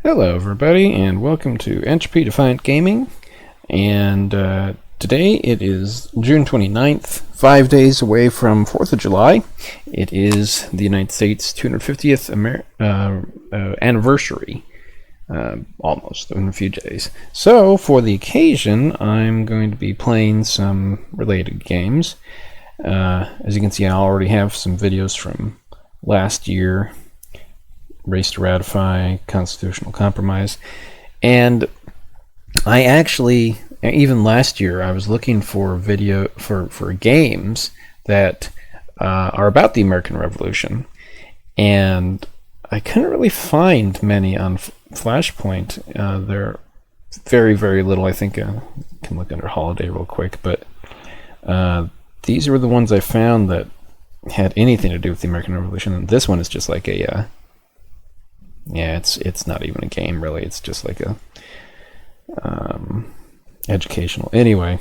Hello everybody and welcome to Entropy-Defiant Gaming, and today it is June 29th, 5 days away from 4th of July. It is the United States 250th anniversary, almost, in a few days. So for the occasion I'm going to be playing some related games. As you can see, I already have some videos from last year. Race to Ratify, Constitutional Compromise, and I actually, even last year, I was looking for video for games that are about the American Revolution, and I couldn't really find many on Flashpoint. They're very, very little. I think I can look under Holiday real quick, but these were the ones I found that had anything to do with the American Revolution, and this one is just like a yeah, it's not even a game, really. It's just like a educational. Anyway,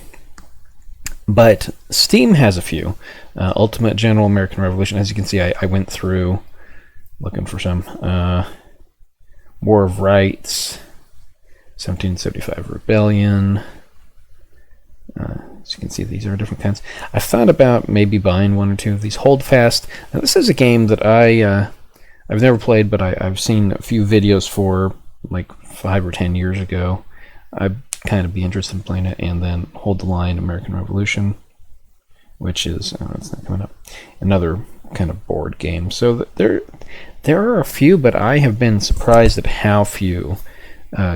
but Steam has a few. Ultimate General American Revolution. As you can see, I went through looking for some. War of Rights, 1775 Rebellion. As you can see, these are different kinds. I thought about maybe buying one or two of these. Hold Fast. Now, this is a game that I've never played, but I've seen a few videos for like 5 or 10 years ago. I'd kind of be interested in playing it. And then Hold the Line, American Revolution, which is, it's not coming up, another kind of board game. So there are a few, but I have been surprised at how few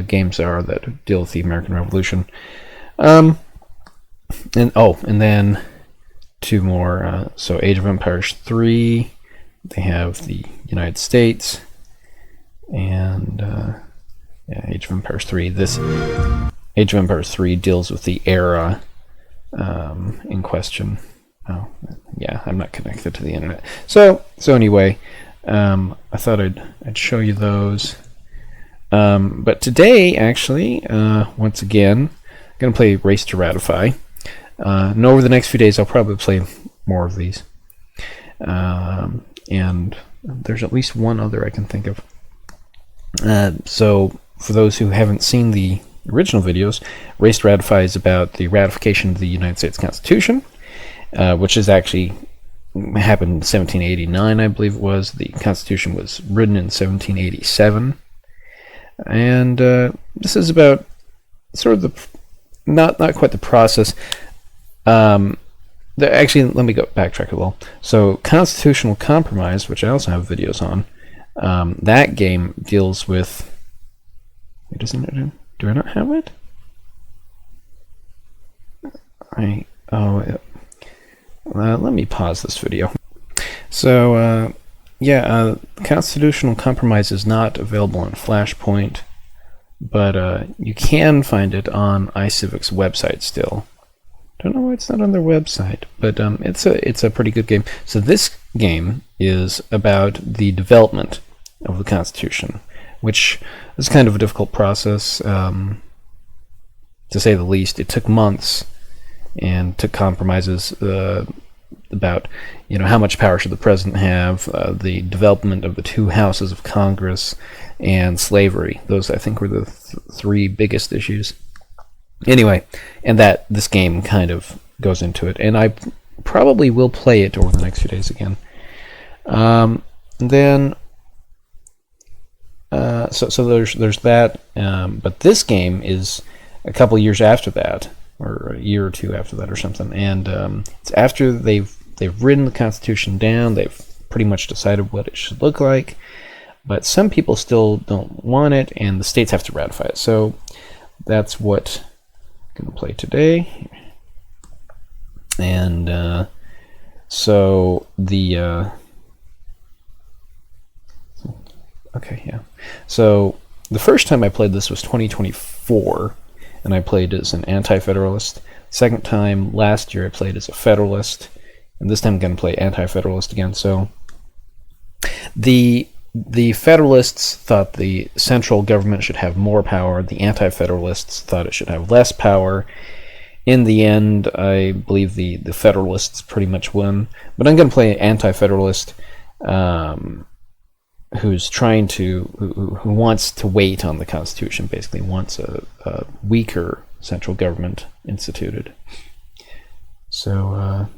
games there are that deal with the American Revolution. And then two more. So Age of Empires 3. They have the United States, and yeah, Age of Empires 3. This Age of Empires 3 deals with the era in question. Oh, yeah, I'm not connected to the internet. So anyway, I thought I'd show you those. But today, actually, once again, I'm going to play Race to Ratify. And over the next few days, I'll probably play more of these. And there's at least one other I can think of. So for those who haven't seen the original videos, Race to Ratify is about the ratification of the United States Constitution, which has actually happened in 1789, I believe it was. The Constitution was written in 1787. And this is about sort of the, not quite the process. Actually, let me backtrack a little. So, Constitutional Compromise, which I also have videos on, that game deals with. Wait, doesn't it? Do I not have it? Let me pause this video. So, Constitutional Compromise is not available on Flashpoint, but you can find it on iCivic's website still. Don't know why it's not on their website, but it's a pretty good game. So this game is about the development of the Constitution, which is kind of a difficult process, to say the least. It took months and took compromises about how much power should the president have, the development of the two houses of Congress, and slavery. Those, I think, were the three biggest issues. Anyway, and that this game kind of goes into it, and I probably will play it over the next few days again. So there's that, but this game is a couple years after that, or a year or two after that, or something, and it's after they've written the Constitution down. They've pretty much decided what it should look like, but some people still don't want it, and the states have to ratify it. So that's what going to play today. And so the so the first time I played this was 2024, and I played as an Anti-Federalist. Second time last year I played as a Federalist, and this time I'm going to play Anti-Federalist again. So the Federalists thought the central government should have more power. The Anti-Federalists thought it should have less power. In the end, I believe the Federalists pretty much won. But I'm going to play Anti-Federalist. who's trying to who wants to wait on the Constitution, basically wants a weaker central government instituted. So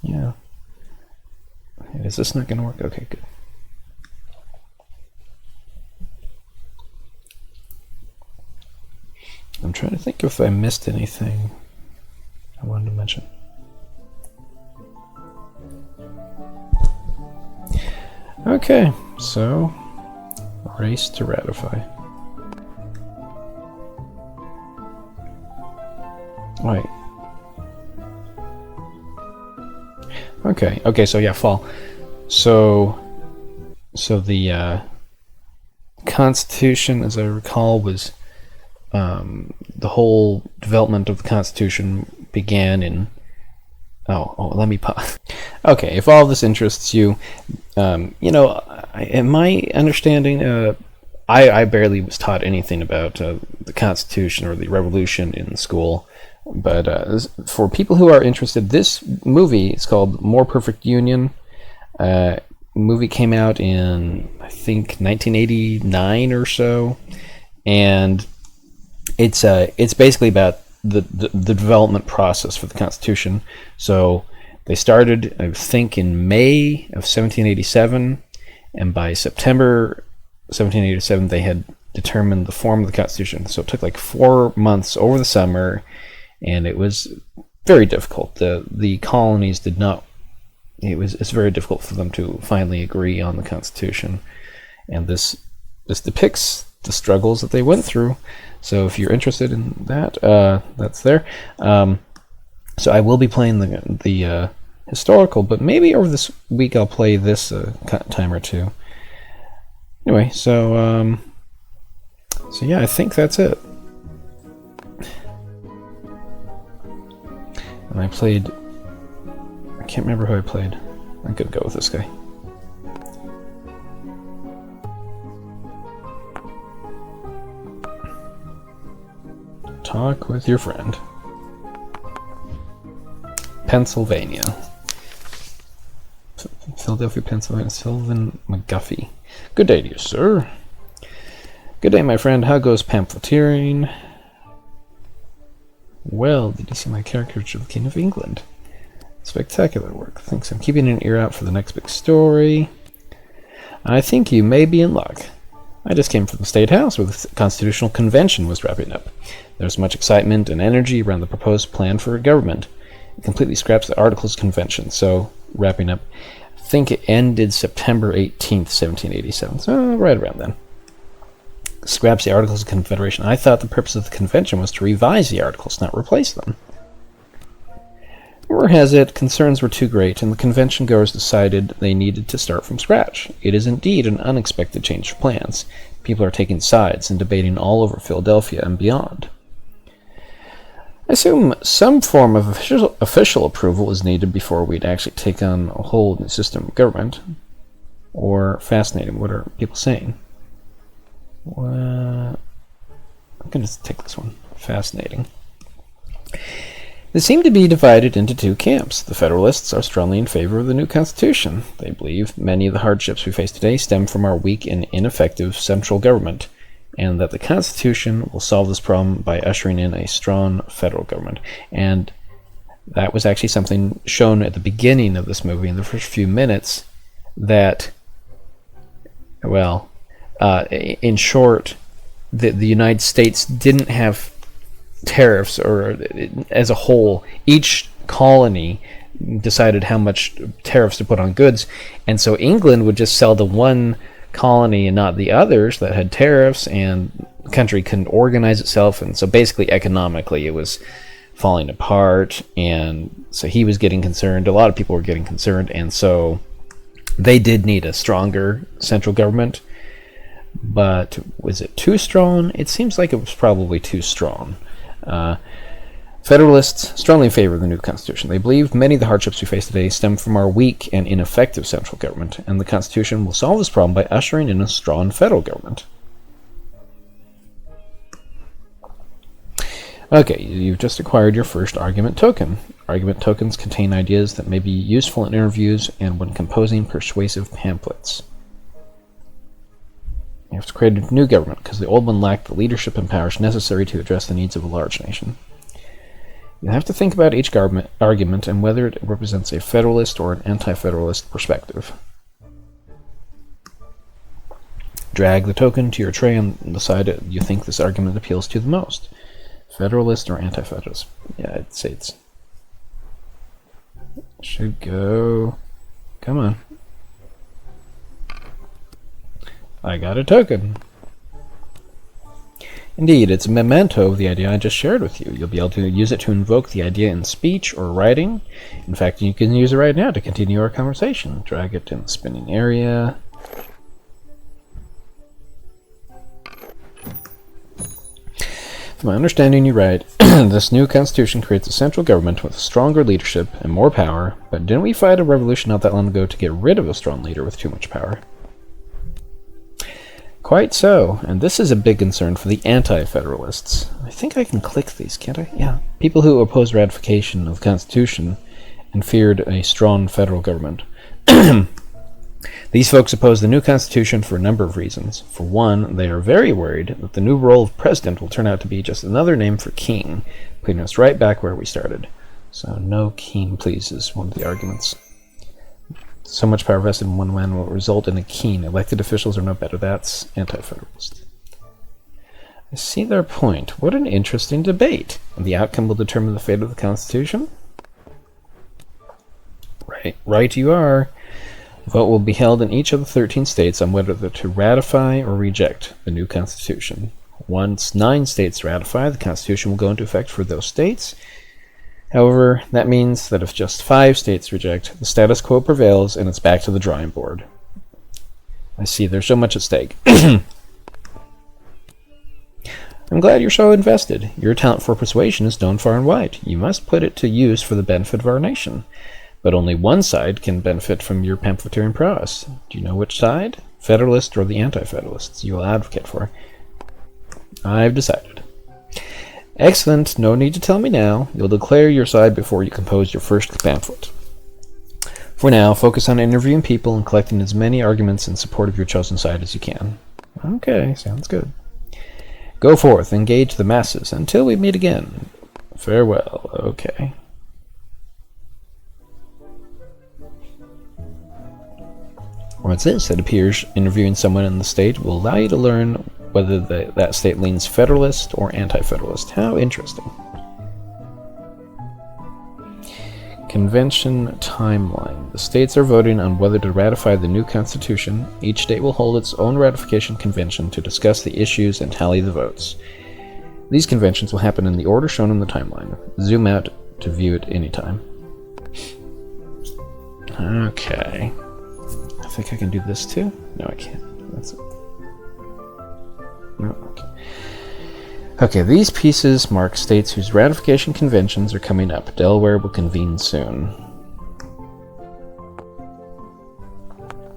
yeah, is this not going to work? Okay, good. I'm trying to think if I missed anything I wanted to mention. Okay, so race to ratify. Right. Okay, so yeah, fall. So the Constitution, as I recall, was the whole development of the Constitution began in let me pause. Okay, if all of this interests you, in my understanding, I barely was taught anything about the Constitution or the Revolution in school. But for people who are interested, this movie is called More Perfect Union. Movie came out in, I think, 1989 or so, and it's basically about the development process for the Constitution. So they started, I think, in May of 1787, and by September 1787 they had determined the form of the Constitution. So it took like 4 months over the summer, and it was very difficult. The colonies did not. It's very difficult for them to finally agree on the Constitution, and this depicts the struggles that they went through. So if you're interested in that, that's there. So I will be playing the historical, but maybe over this week I'll play this time or two. Anyway, so yeah, I think that's it. And I played. I can't remember who I played. I'm gonna go with this guy. Talk with your friend. Pennsylvania. Philadelphia, Pennsylvania. Sylvan McGuffey. Good day to you, sir. Good day, my friend. How goes pamphleteering? Well, did you see my caricature of the King of England? Spectacular work. Thanks. I'm keeping an ear out for the next big story. I think you may be in luck. I just came from the State House where the Constitutional Convention was wrapping up. There's much excitement and energy around the proposed plan for a government. It completely scraps the Articles of Convention, so wrapping up. I think it ended September 18th, 1787, so right around then. Scraps the Articles of Confederation. I thought the purpose of the convention was to revise the Articles, not replace them. Rumor has it, concerns were too great, and the convention goers decided they needed to start from scratch. It is indeed an unexpected change of plans. People are taking sides and debating all over Philadelphia and beyond. I assume some form of official approval is needed before we'd actually take on a whole new system of government. Or fascinating, what are people saying? I'm going to take this one. Fascinating. They seem to be divided into two camps. The Federalists are strongly in favor of the new Constitution. They believe many of the hardships we face today stem from our weak and ineffective central government, and that the Constitution will solve this problem by ushering in a strong federal government. And that was actually something shown at the beginning of this movie in the first few minutes, that, well, in short, the United States didn't have tariffs, or as a whole, each colony decided how much tariffs to put on goods, and so England would just sell to one colony and not the others that had tariffs, and the country couldn't organize itself, and so basically economically it was falling apart, and so he was getting concerned, a lot of people were getting concerned, and so they did need a stronger central government. But was it too strong? It seems like it was probably too strong. Federalists strongly favor the new Constitution. They believe many of the hardships we face today stem from our weak and ineffective central government, and the Constitution will solve this problem by ushering in a strong federal government. Okay, you've just acquired your first argument token. Argument tokens contain ideas that may be useful in interviews and when composing persuasive pamphlets. have to create a new government because the old one lacked the leadership and powers necessary to address the needs of a large nation. You have to think about each argument and whether it represents a Federalist or an Anti-Federalist perspective. Drag the token to your tray and decide you think this argument appeals to the most. Federalist or Anti-Federalist? Yeah, I'd say it's... should go... Come on. I got a token. Indeed, it's a memento of the idea I just shared with you. You'll be able to use it to invoke the idea in speech or writing. In fact, you can use it right now to continue our conversation. Drag it in the spinning area. If my understanding you right, this new constitution creates a central government with stronger leadership and more power, but didn't we fight a revolution not that long ago to get rid of a strong leader with too much power? Quite so, and this is a big concern for the Anti-Federalists. I think I can click these, can't I? Yeah. People who oppose ratification of the Constitution and feared a strong federal government. These folks oppose the new Constitution for a number of reasons. For one, they are very worried that the new role of president will turn out to be just another name for king, putting us right back where we started. So no king, please, is one of the arguments. So much power vested in one man will result in a king. Elected officials are no better. That's Anti-Federalist. I see their point. What an interesting debate. And the outcome will determine the fate of the Constitution? Right you are. The vote will be held in each of the 13 states on whether to ratify or reject the new Constitution. Once 9 states ratify, the Constitution will go into effect for those states. However, that means that if just 5 states reject, the status quo prevails and it's back to the drawing board. I see there's so much at stake. I'm glad you're so invested. Your talent for persuasion is known far and wide. You must put it to use for the benefit of our nation. But only one side can benefit from your pamphleteering prowess. Do you know which side? Federalist or the Anti-Federalists you will advocate for? I've decided. Excellent. No need to tell me now. You'll declare your side before you compose your first pamphlet. For now, focus on interviewing people and collecting as many arguments in support of your chosen side as you can. Okay, sounds good. Go forth, engage the masses, until we meet again. Farewell. Okay. What's this? It appears interviewing someone in the state will allow you to learn whether that state leans Federalist or Anti-Federalist. How interesting. Convention timeline. The states are voting on whether to ratify the new Constitution. Each state will hold its own ratification convention to discuss the issues and tally the votes. These conventions will happen in the order shown in the timeline. Zoom out to view it anytime. Okay. I think I can do this too? No, I can't. That's it. No, okay. Okay, these pieces mark states whose ratification conventions are coming up. Delaware will convene soon.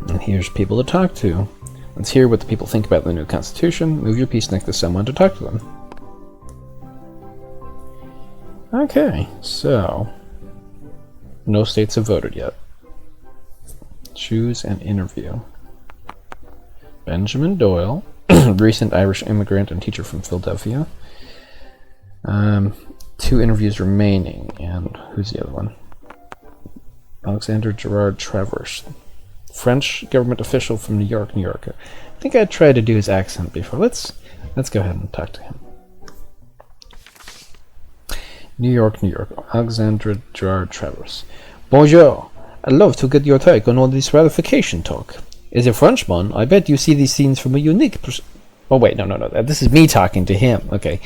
And here's people to talk to. Let's hear what the people think about the new Constitution. Move your piece next to someone to talk to them. Okay, so no states have voted yet. Choose an interview. Benjamin Doyle, recent Irish immigrant and teacher from Philadelphia. 2 interviews remaining, and who's the other one? Alexander Gerard Travers, French government official from New York, New York. I think I tried to do his accent before. Let's go ahead and talk to him. New York, New York. Alexander Gerard Travers. Bonjour. I'd love to get your take on all this ratification talk. As a Frenchman, I bet you see these scenes from a unique oh wait, no. This is me talking to him. Okay.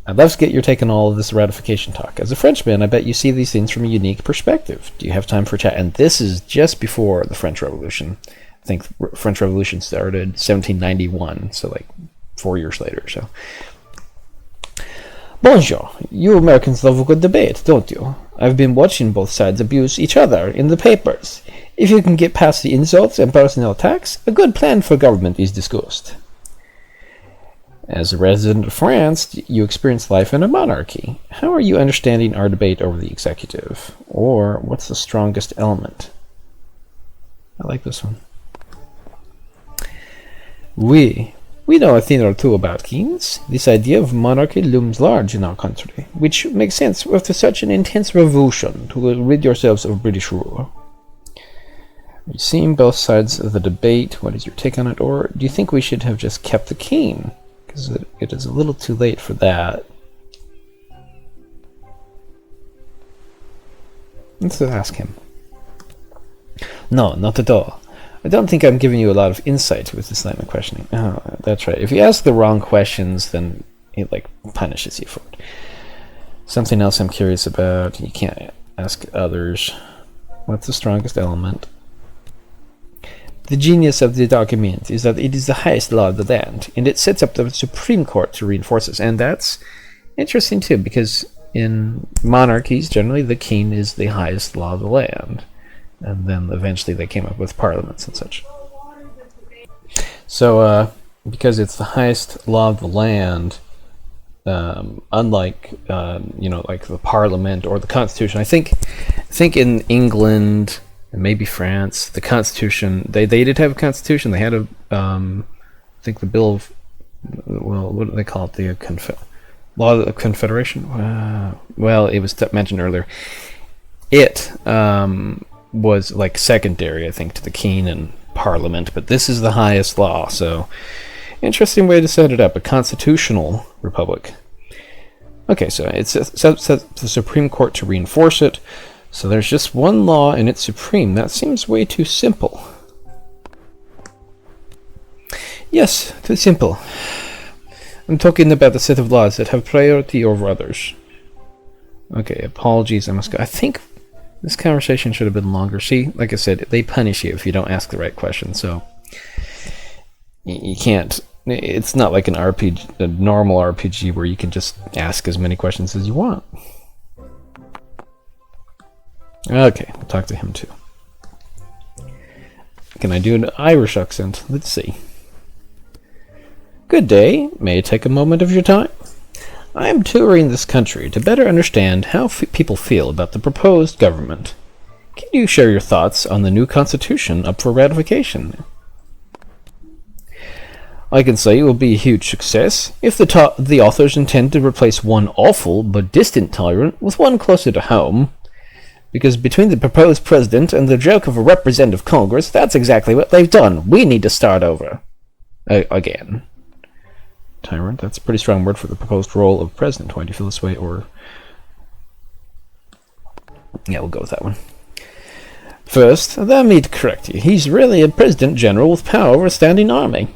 I'd love to get your take on all of this ratification talk. As a Frenchman, I bet you see these things from a unique perspective. Do you have time for chat? And this is just before the French Revolution. I think the French Revolution started 1791, so like 4 years later or so. Bonjour. You Americans love a good debate, don't you? I've been watching both sides abuse each other in the papers. If you can get past the insults and personal attacks, a good plan for government is discussed. As a resident of France, you experience life in a monarchy. How are you understanding our debate over the executive? Or what's the strongest element? I like this one. We know a thing or two about kings. This idea of monarchy looms large in our country, which makes sense after such an intense revolution to rid yourselves of British rule. You've seen both sides of the debate. What is your take on it? Or do you think we should have just kept the king? Because it is a little too late for that. Let's ask him. No, not at all. I don't think I'm giving you a lot of insight with this line of questioning. Oh, that's right. If you ask the wrong questions, then it punishes you for it. Something else I'm curious about. You can't ask others. What's the strongest element? The genius of the document is that it is the highest law of the land, and it sets up the Supreme Court to reinforce it. And that's interesting too, because in monarchies, generally the king is the highest law of the land. And then eventually they came up with parliaments and such. So, because it's the highest law of the land, unlike like the parliament or the constitution, I think in England and maybe France, the constitution they did have a constitution. They had a I think the Bill of, well, what do they call it? The Law of Confederation. Well, it was mentioned earlier. It was secondary, I think, to the king and parliament, but this is the highest law, so interesting way to set it up, a constitutional republic. Okay, so it sets the Supreme Court to reinforce it, so there's just one law and it's supreme. That seems way too simple. Yes, too simple. I'm talking about the set of laws that have priority over others. Okay, apologies, I must go. I think this conversation should have been longer. See, like I said, they punish you if you don't ask the right question, so you can't. It's not like an RPG, a normal RPG, where you can just ask as many questions as you want. Okay, we'll talk to him too. Can I do an Irish accent? Let's see. Good day. May I take a moment of your time? I am touring this country to better understand how people feel about the proposed government. Can you share your thoughts on the new constitution up for ratification? I can say it will be a huge success if the authors intend to replace one awful but distant tyrant with one closer to home. Because between the proposed president and the joke of a representative Congress, that's exactly what they've done. We need to start over. Again. Tyrant, that's a pretty strong word for the proposed role of president. Why do you feel this way? Or yeah, we'll go with that one. First, allow me to correct you. He's really a president general with power over a standing army.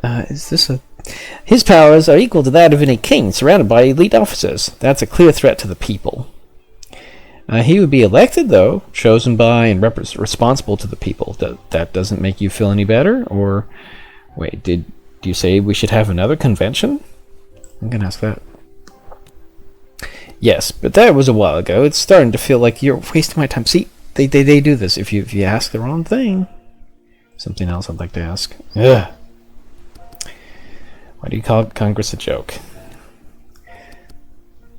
His powers are equal to that of any king surrounded by elite officers. That's a clear threat to the people. He would be elected, though, chosen by and responsible to the people. That doesn't make you feel any better? Or wait, do you say we should have another convention? I'm going to ask that. Yes, but that was a while ago. It's starting to feel like you're wasting my time. See, they do this if you ask the wrong thing. Something else I'd like to ask. Ugh. Why do you call Congress a joke?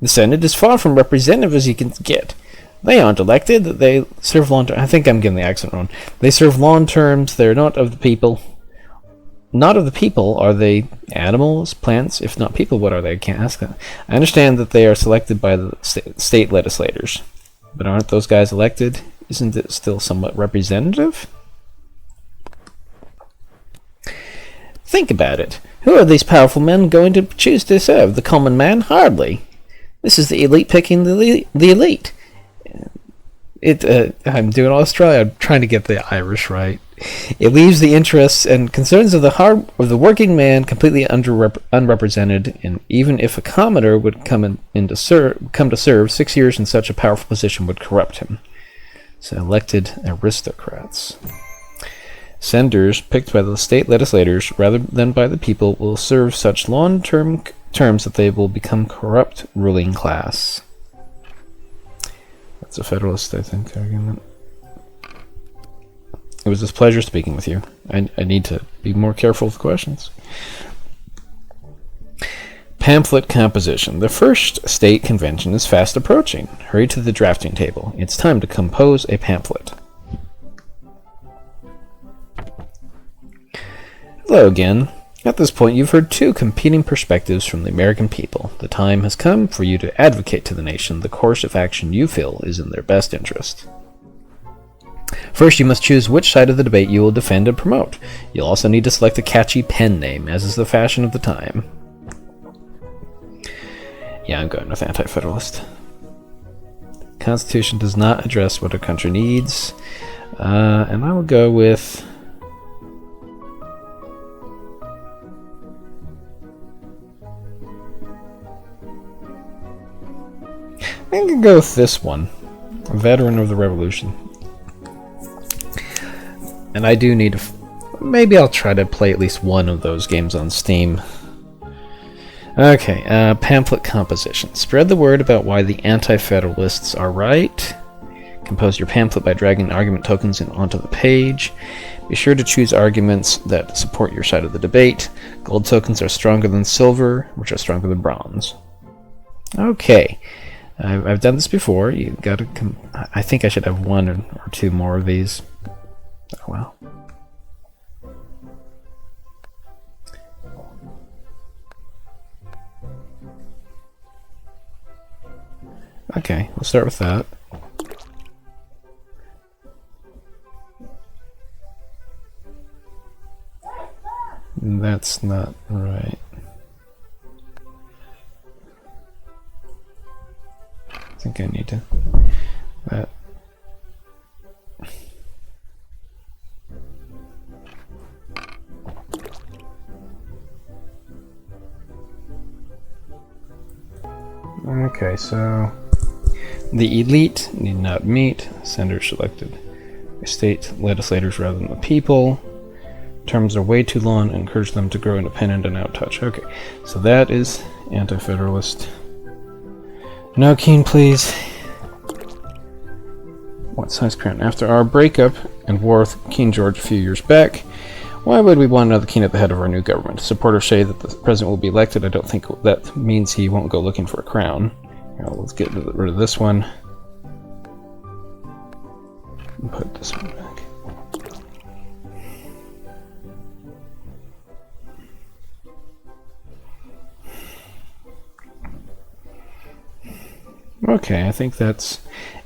The Senate is far from representative as you can get. They aren't elected. They serve long terms. I think I'm getting the accent wrong. They serve long terms. They're not of the people. Not of the people. Are they animals, plants? If not people, what are they? I can't ask that. I understand that they are selected by the state legislators. But aren't those guys elected? Isn't it still somewhat representative? Think about it. Who are these powerful men going to choose to serve? The common man? Hardly. This is the elite picking the elite. I'm doing Australia. I'm trying to get the Irish right. It leaves the interests and concerns of the working man completely unrepresented, and even if a commoner would come to serve, 6 years in such a powerful position would corrupt him. So elected aristocrats. Senators picked by the state legislators rather than by the people will serve such long-term terms that they will become corrupt ruling class. That's a Federalist, I think, argument. It was a pleasure speaking with you. I need to be more careful with questions. Pamphlet composition. The first state convention is fast approaching. Hurry to the drafting table. It's time to compose a pamphlet. Hello again. At this point, you've heard two competing perspectives from the American people. The time has come for you to advocate to the nation the course of action you feel is in their best interest. First, you must choose which side of the debate you will defend and promote. You'll also need to select a catchy pen name, as is the fashion of the time. Yeah, I'm going with Anti-Federalist. The Constitution does not address what a country needs, and I will go with... I'm going to go with this one. A veteran of the Revolution. And I do need to... maybe I'll try to play at least one of those games on Steam. Okay, pamphlet composition. Spread the word about why the Anti-Federalists are right. Compose your pamphlet by dragging argument tokens onto the page. Be sure to choose arguments that support your side of the debate. Gold tokens are stronger than silver, which are stronger than bronze. Okay. I've done this before. You gotta I think I should have one or two more of these. Oh well. Okay, we'll start with that. That's not right. I think I need to... that. Okay, so the elite need not meet. Senators selected by state legislators rather than the people. Terms are way too long and encourage them to grow independent and out-touch. Okay, so that is Anti-Federalist. No Keen, please. What size crown? After our breakup and war with King George a few years back, why would we want another king at the head of our new government? Supporters say that the president will be elected. I don't think that means he won't go looking for a crown. Now, let's get rid of this one. And put this one back. Okay, I think that's...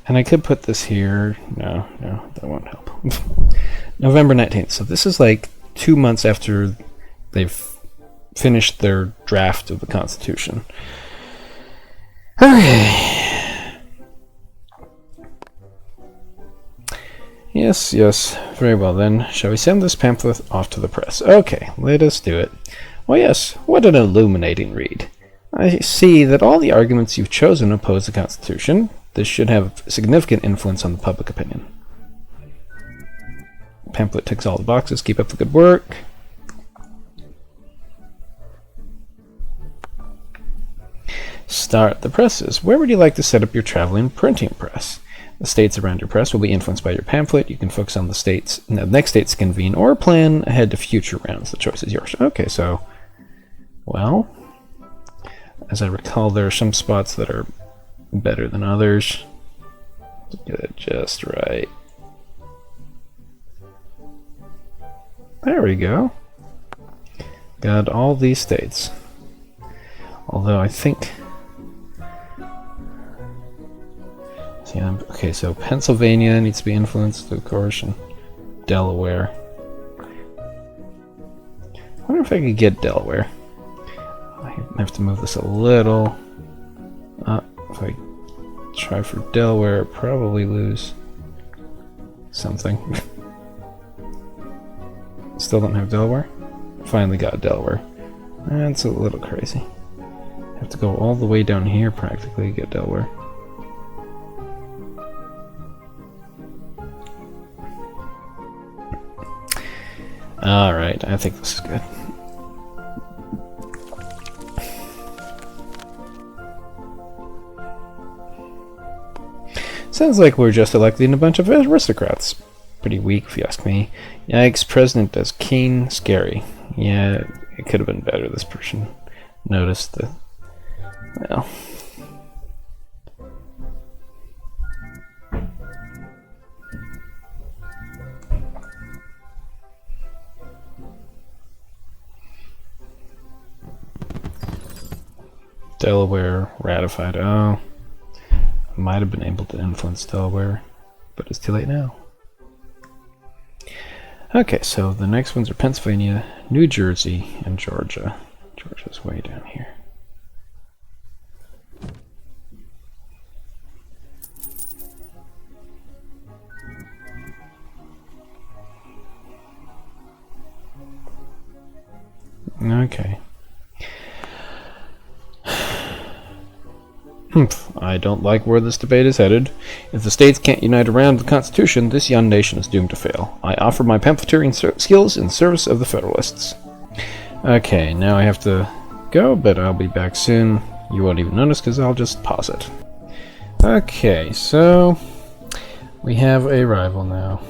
and I could put this here. No, that won't help. November 19th. So this is like 2 months after they've finished their draft of the Constitution. Okay. Yes. Very well then. Shall we send this pamphlet off to the press? Okay, let us do it. Well, yes. What an illuminating read. I see that all the arguments you've chosen oppose the Constitution. This should have significant influence on the public opinion. Pamphlet ticks all the boxes. Keep up the good work. Start the presses. Where would you like to set up your traveling printing press? The states around your press will be influenced by your pamphlet. You can focus on the next states to convene or plan ahead to future rounds. The choice is yours. Okay, so, well, as I recall, there are some spots that are better than others. Get it just right. There we go. Got all these states. Although I think... yeah, okay, so Pennsylvania needs to be influenced, of course, and Delaware. I wonder if I could get Delaware. I have to move this a little. If I try for Delaware, I'll probably lose something. Still don't have Delaware? Finally got Delaware. That's a little crazy. Have to go all the way down here practically to get Delaware. Alright, I think this is good. Sounds like we're just electing a bunch of aristocrats. Pretty weak, if you ask me. Yikes, president as king, scary. Yeah, it could have been better. This person noticed the... well... Delaware ratified. Oh, I might have been able to influence Delaware, but it's too late now. Okay, so the next ones are Pennsylvania, New Jersey, and Georgia. Georgia's way down here. Okay. I don't like where this debate is headed. If the states can't unite around the Constitution, this young nation is doomed to fail. I offer my pamphleteering skills in service of the Federalists. Okay, now I have to go, but I'll be back soon. You won't even notice because I'll just pause it. Okay, so we have a rival now.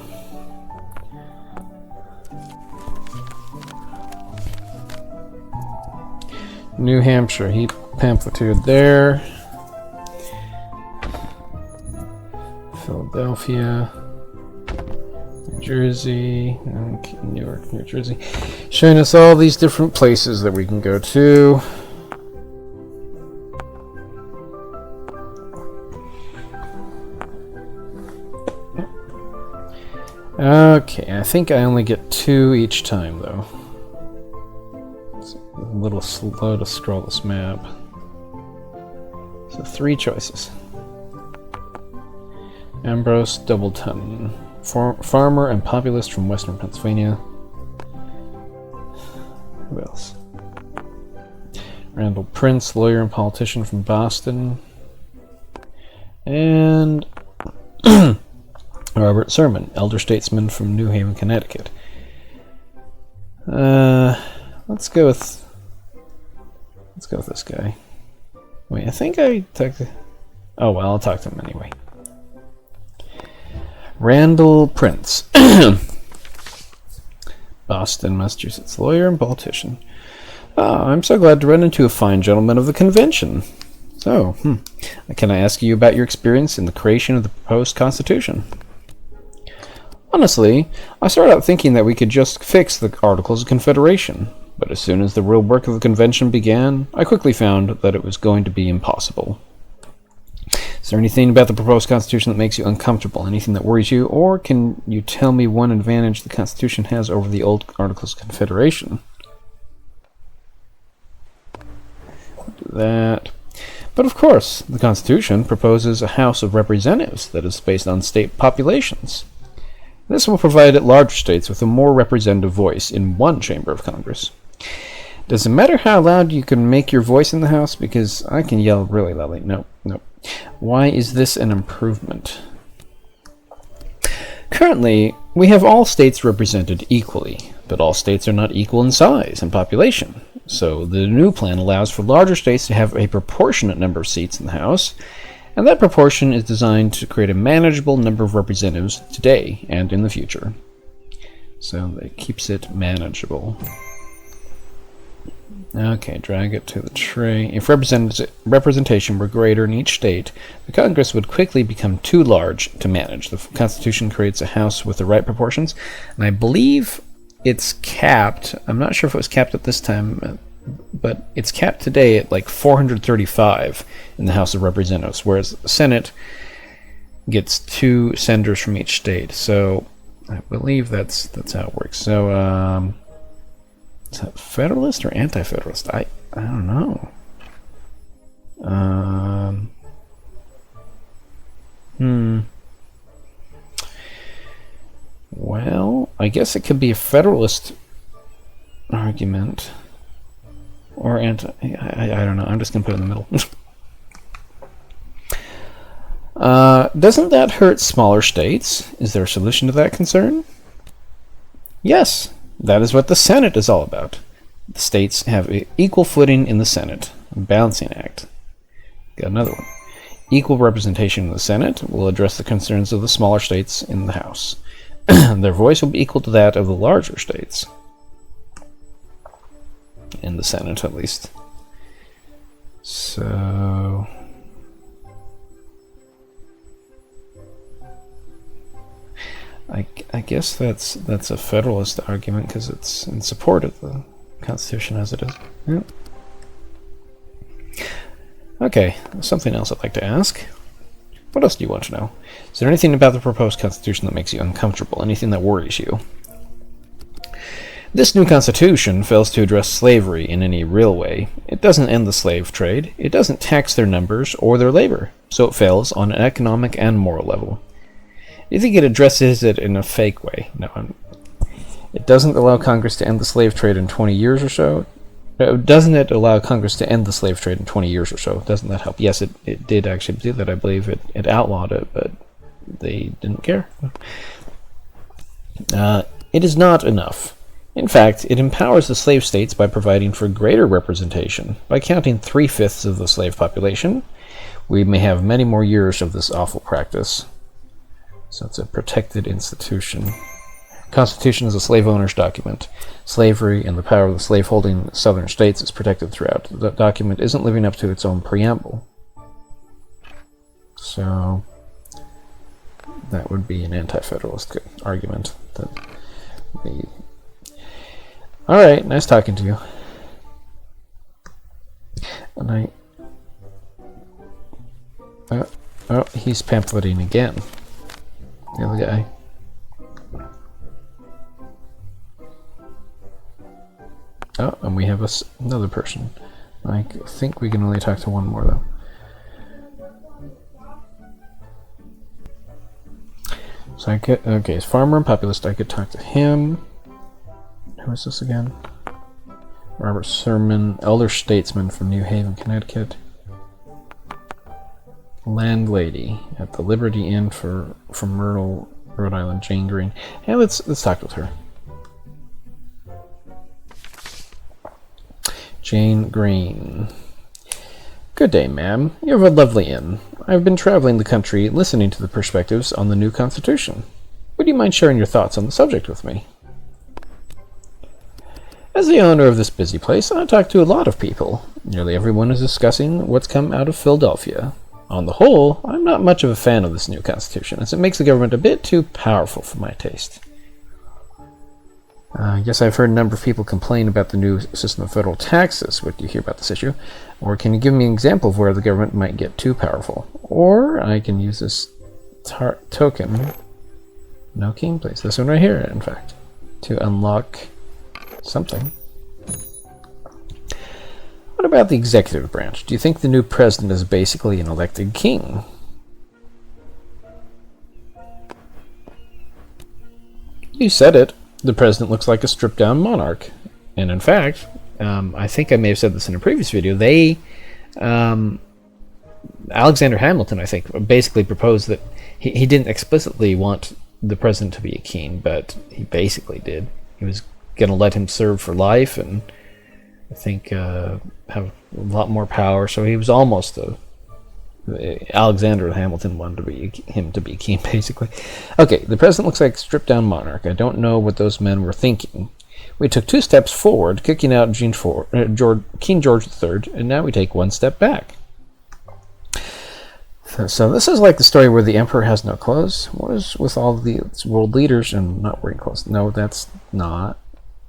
New Hampshire, he pamphleteered there. Philadelphia, New Jersey, okay, New York, New Jersey. Showing us all these different places that we can go to. Okay, I think I only get 2 each time though. It's a little slow to scroll this map. So 3 choices. Ambrose Doubleton, farmer and populist from western Pennsylvania. Who else? Randall Prince, lawyer and politician from Boston. And Robert Sermon, elder statesman from New Haven, Connecticut. Let's go with this guy. Wait, I think I talked to... Oh well, I'll talk to him anyway. Randall Prince, Boston, Massachusetts, lawyer and politician. I'm so glad to run into a fine gentleman of the convention. So, can I ask you about your experience in the creation of the proposed Constitution? Honestly, I started out thinking that we could just fix the Articles of Confederation, but as soon as the real work of the convention began, I quickly found that it was going to be impossible. Is there anything about the proposed Constitution that makes you uncomfortable? Anything that worries you? Or can you tell me one advantage the Constitution has over the old Articles of Confederation? Do that. But of course, the Constitution proposes a House of Representatives that is based on state populations. This will provide larger states with a more representative voice in one chamber of Congress. Does it matter how loud you can make your voice in the House? Because I can yell really loudly. Nope. Why is this an improvement? Currently, we have all states represented equally, but all states are not equal in size and population. So the new plan allows for larger states to have a proportionate number of seats in the House, and that proportion is designed to create a manageable number of representatives today and in the future. So it keeps it manageable. Okay, drag it to the tray. If representation were greater in each state, the Congress would quickly become too large to manage. The Constitution creates a House with the right proportions, and I believe it's capped. I'm not sure if it was capped at this time, but it's capped today at like 435 in the House of Representatives, whereas the Senate gets 2 senators from each state. So I believe that's how it works. So is that Federalist or Anti-Federalist? I don't know. Well, I guess it could be a Federalist argument. Or I don't know. I'm just going to put it in the middle. Doesn't that hurt smaller states? Is there a solution to that concern? Yes. That is what the Senate is all about. The states have equal footing in the Senate. Balancing act. Got another one. Equal representation in the Senate will address the concerns of the smaller states in the House. Their voice will be equal to that of the larger states. In the Senate, at least. So... I guess that's a Federalist argument because it's in support of the Constitution as it is. Yeah. Okay, something else I'd like to ask. What else do you want to know? Is there anything about the proposed Constitution that makes you uncomfortable? Anything that worries you? This new Constitution fails to address slavery in any real way. It doesn't end the slave trade. It doesn't tax their numbers or their labor. So it fails on an economic and moral level. Do you think it addresses it in a fake way? No. It doesn't allow Congress to end the slave trade in 20 years or so. Doesn't it allow Congress to end the slave trade in 20 years or so? Doesn't that help? Yes, it did actually do that. I believe it outlawed it, but they didn't care. It is not enough. In fact, it empowers the slave states by providing for greater representation. By counting 3/5 of the slave population, we may have many more years of this awful practice. So it's a protected institution. Constitution is a slave owner's document. Slavery and the power of the slaveholding southern states is protected throughout. The document isn't living up to its own preamble. So that would be an anti-federalist argument. Alright, nice talking to you. And oh, he's pamphleting again. The other guy. Oh, and we have another person. I think we can only talk to one more, though. So I could, okay, as farmer and populist, I could talk to him. Who is this again? Robert Sermon, elder statesman from New Haven, Connecticut. Landlady at the Liberty Inn from Myrtle, Rhode Island, Jane Green. Hey, let's talk with her. Jane Green. Good day, ma'am. You have a lovely inn. I've been traveling the country listening to the perspectives on the new Constitution. Would you mind sharing your thoughts on the subject with me? As the owner of this busy place, I talk to a lot of people. Nearly everyone is discussing what's come out of Philadelphia. On the whole, I'm not much of a fan of this new Constitution, as it makes the government a bit too powerful for my taste. Yes, I've heard a number of people complain about the new system of federal taxes. What do you hear about this issue? Or can you give me an example of where the government might get too powerful? Or I can use this token. No king, please. This one right here, in fact, to unlock something. What about the executive branch? Do you think the new president is basically an elected king? You said it. The president looks like a stripped-down monarch. And in fact, I think I may have said this in a previous video, Alexander Hamilton, I think, basically proposed that he didn't explicitly want the president to be a king, but he basically did. He was going to let him serve for life and I think have a lot more power. So he was almost Alexander Hamilton wanted him to be king, basically. Okay, the president looks like a stripped-down monarch. I don't know what those men were thinking. We took 2 steps forward, kicking out King George III, and now we take 1 step back. So this is like the story where the emperor has no clothes. What is with all the world leaders and not wearing clothes? No, that's not.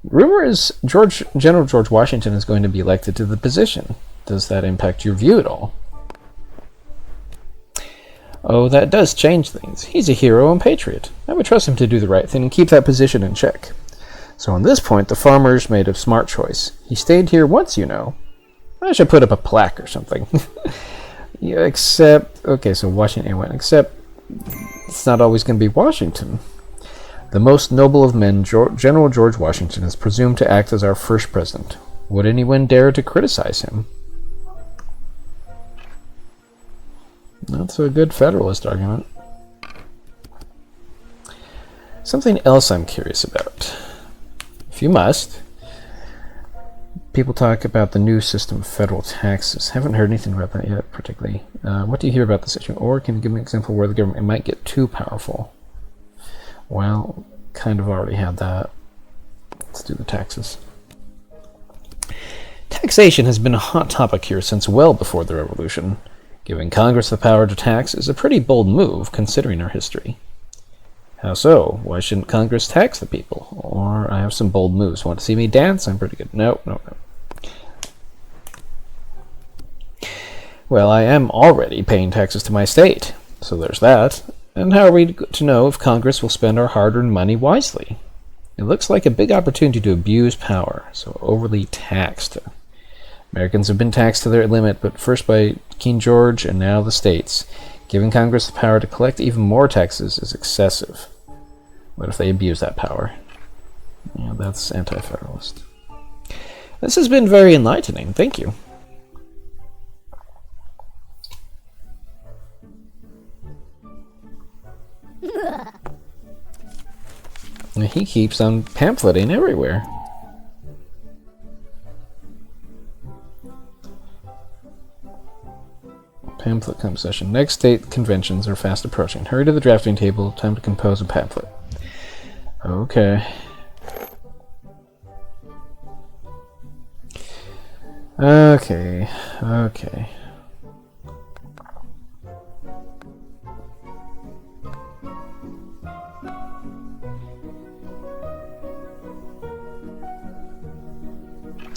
Rumor is General George Washington is going to be elected to the position. Does that impact your view at all? Oh, that does change things. He's a hero and patriot. I would trust him to do the right thing and keep that position in check. So on this point, the farmers made a smart choice. He stayed here once, you know. I should put up a plaque or something. Yeah, except, okay, so Washington went, except it's not always going to be Washington. The most noble of men, General George Washington, is presumed to act as our first president. Would anyone dare to criticize him? That's a good Federalist argument. Something else I'm curious about. If you must. People talk about the new system of federal taxes. Haven't heard anything about that yet, particularly. What do you hear about this issue? Or can you give me an example where the government might get too powerful? Well, kind of already had that. Let's do the taxes. Taxation has been a hot topic here since well before the Revolution. Giving Congress the power to tax is a pretty bold move, considering our history. How so? Why shouldn't Congress tax the people? Or I have some bold moves. Want to see me dance? I'm pretty good. No. Well, I am already paying taxes to my state, so there's that. And how are we to know if Congress will spend our hard-earned money wisely? It looks like a big opportunity to abuse power, so overly taxed. Americans have been taxed to their limit, but first by King George and now the states. Giving Congress the power to collect even more taxes is excessive. What if they abuse that power? Yeah, that's Anti-Federalist. This has been very enlightening. Thank you. He keeps on pamphleting everywhere. Pamphlet composition. Next state conventions are fast approaching. Hurry to the drafting table. Time to compose a pamphlet. Okay. Okay. Okay.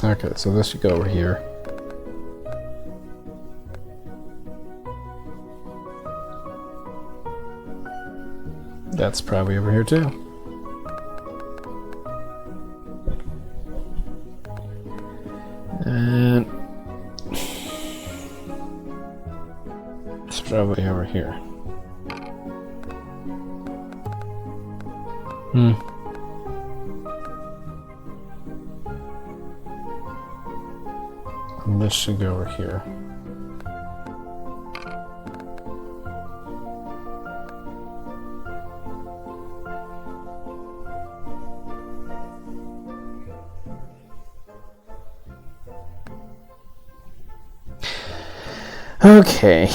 Okay, so this should go over here. That's probably over here too. And it's probably over here. And this should go over here. Okay.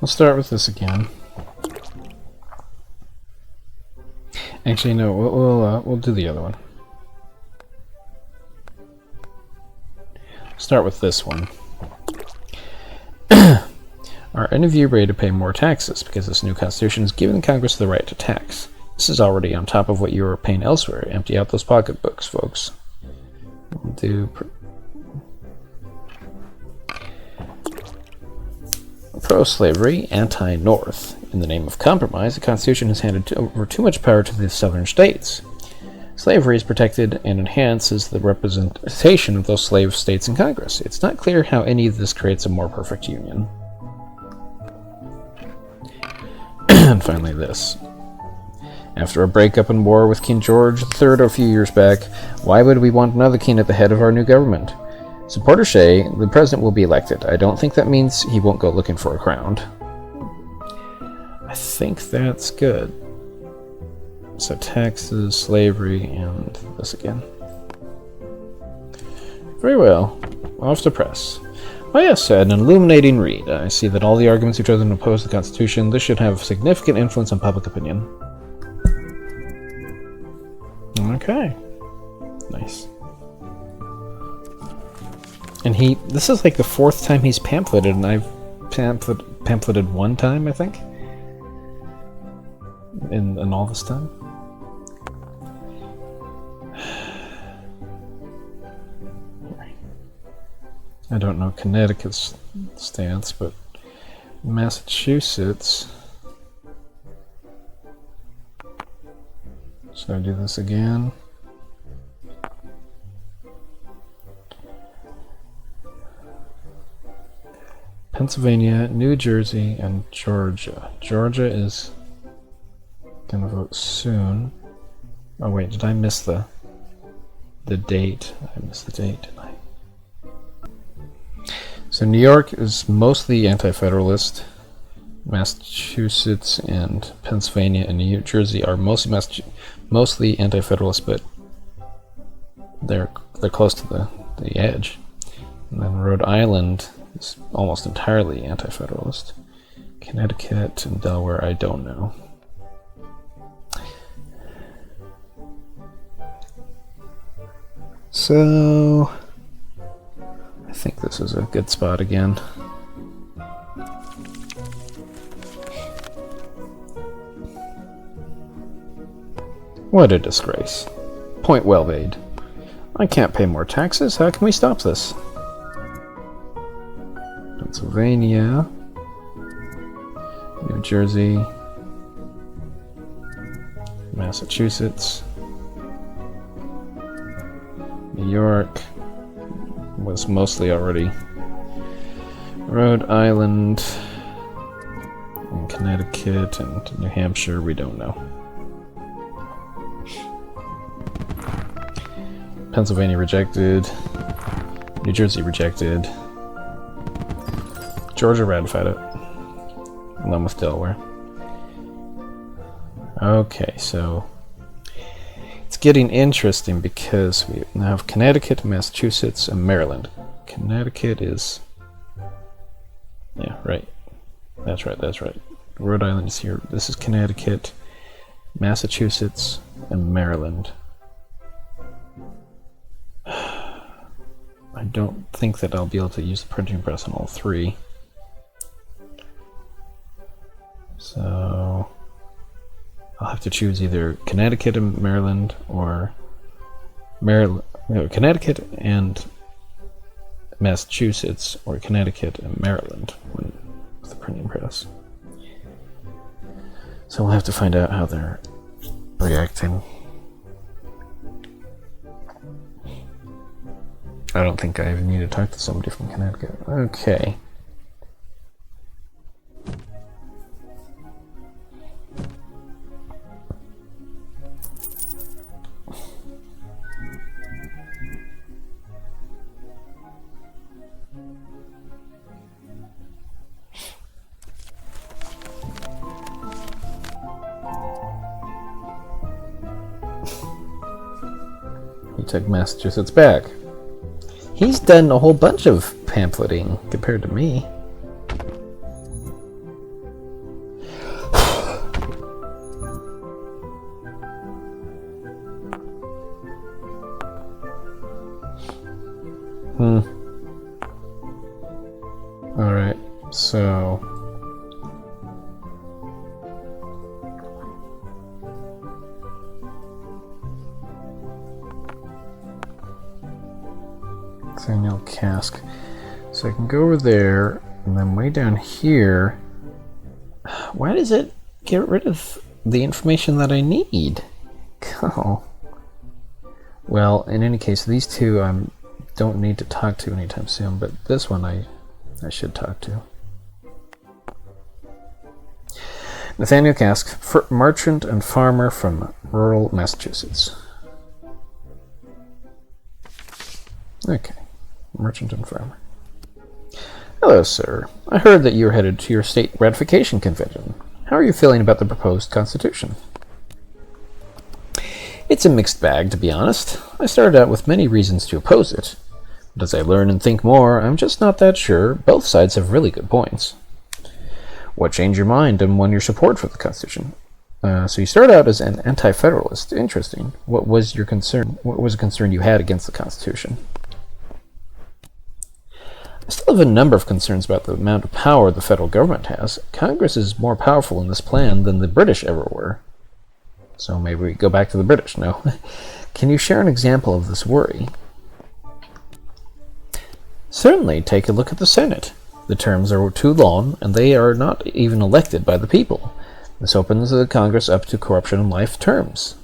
We'll start with this again. Actually, no. We'll do the other one. Start with this one. Are any of you ready to pay more taxes because this new constitution has given Congress the right to tax? This is already on top of what you are paying elsewhere. Empty out those pocketbooks, folks. We'll do pro-slavery, anti-North. In the name of compromise, the Constitution has handed over too much power to the southern states. Slavery is protected and enhances the representation of those slave states in Congress. It's not clear how any of this creates a more perfect union. And finally this. After a breakup and war with King George III a few years back, why would we want another king at the head of our new government? Supporters say the president will be elected. I don't think that means he won't go looking for a crown. I think that's good. So taxes, slavery, and this again. Very well. Off to press. Oh yes, an illuminating read. I see that all the arguments you've chosen to oppose the Constitution, this should have significant influence on public opinion. Okay. Nice. And this is like the 4th time he's pamphleted, and I've pamphleted 1 time, I think, in all this time. I don't know Connecticut's stance, but Massachusetts. Should I do this again? Pennsylvania, New Jersey, and Georgia. Georgia is gonna vote soon. Oh wait, did I miss the date? I missed the date, didn't I? So New York is mostly Anti-Federalist. Massachusetts and Pennsylvania and New Jersey are mostly Anti-Federalist, but they're close to the edge. And then Rhode Island is almost entirely Anti-Federalist. Connecticut and Delaware, I don't know. So I think this is a good spot again. What a disgrace. Point well made. I can't pay more taxes. How can we stop this? Pennsylvania, New Jersey, Massachusetts, New York was mostly already, Rhode Island, and Connecticut, and New Hampshire, we don't know. Pennsylvania rejected, New Jersey rejected, Georgia ratified it, along with Delaware. Okay, so it's getting interesting because we now have Connecticut, Massachusetts, and Maryland. Connecticut is... yeah, right. That's right, that's right. Rhode Island is here. This is Connecticut, Massachusetts, and Maryland. I don't think that I'll be able to use the printing press on all three. So I'll have to choose either Connecticut and Maryland or Connecticut and Massachusetts or Connecticut and Maryland with the printing press. So we'll have to find out how they're reacting. I don't think I even need to talk to somebody from Connecticut. Okay. He took Massachusetts back. He's done a whole bunch of pamphleting compared to me. Alright, so... Nathaniel Cask. So I can go over there, and then way down here... Why does it get rid of the information that I need? Oh. Well, in any case, these two I don't need to talk to anytime soon, but this one I should talk to. Nathaniel Cask, merchant and farmer from rural Massachusetts. Okay, merchant and farmer. Hello, sir. I heard that you are headed to your state ratification convention. How are you feeling about the proposed constitution? It's a mixed bag, to be honest. I started out with many reasons to oppose it. But as I learn and think more, I'm just not that sure. Both sides have really good points. What changed your mind and won your support for the Constitution? So you started out as an Anti-Federalist. Interesting. What was your concern? What was a concern you had against the Constitution? I still have a number of concerns about the amount of power the federal government has. Congress is more powerful in this plan than the British ever were. So maybe we go back to the British, no? Can you share an example of this worry? Certainly, take a look at the Senate. The terms are too long, and they are not even elected by the people. This opens the Congress up to corruption and life terms.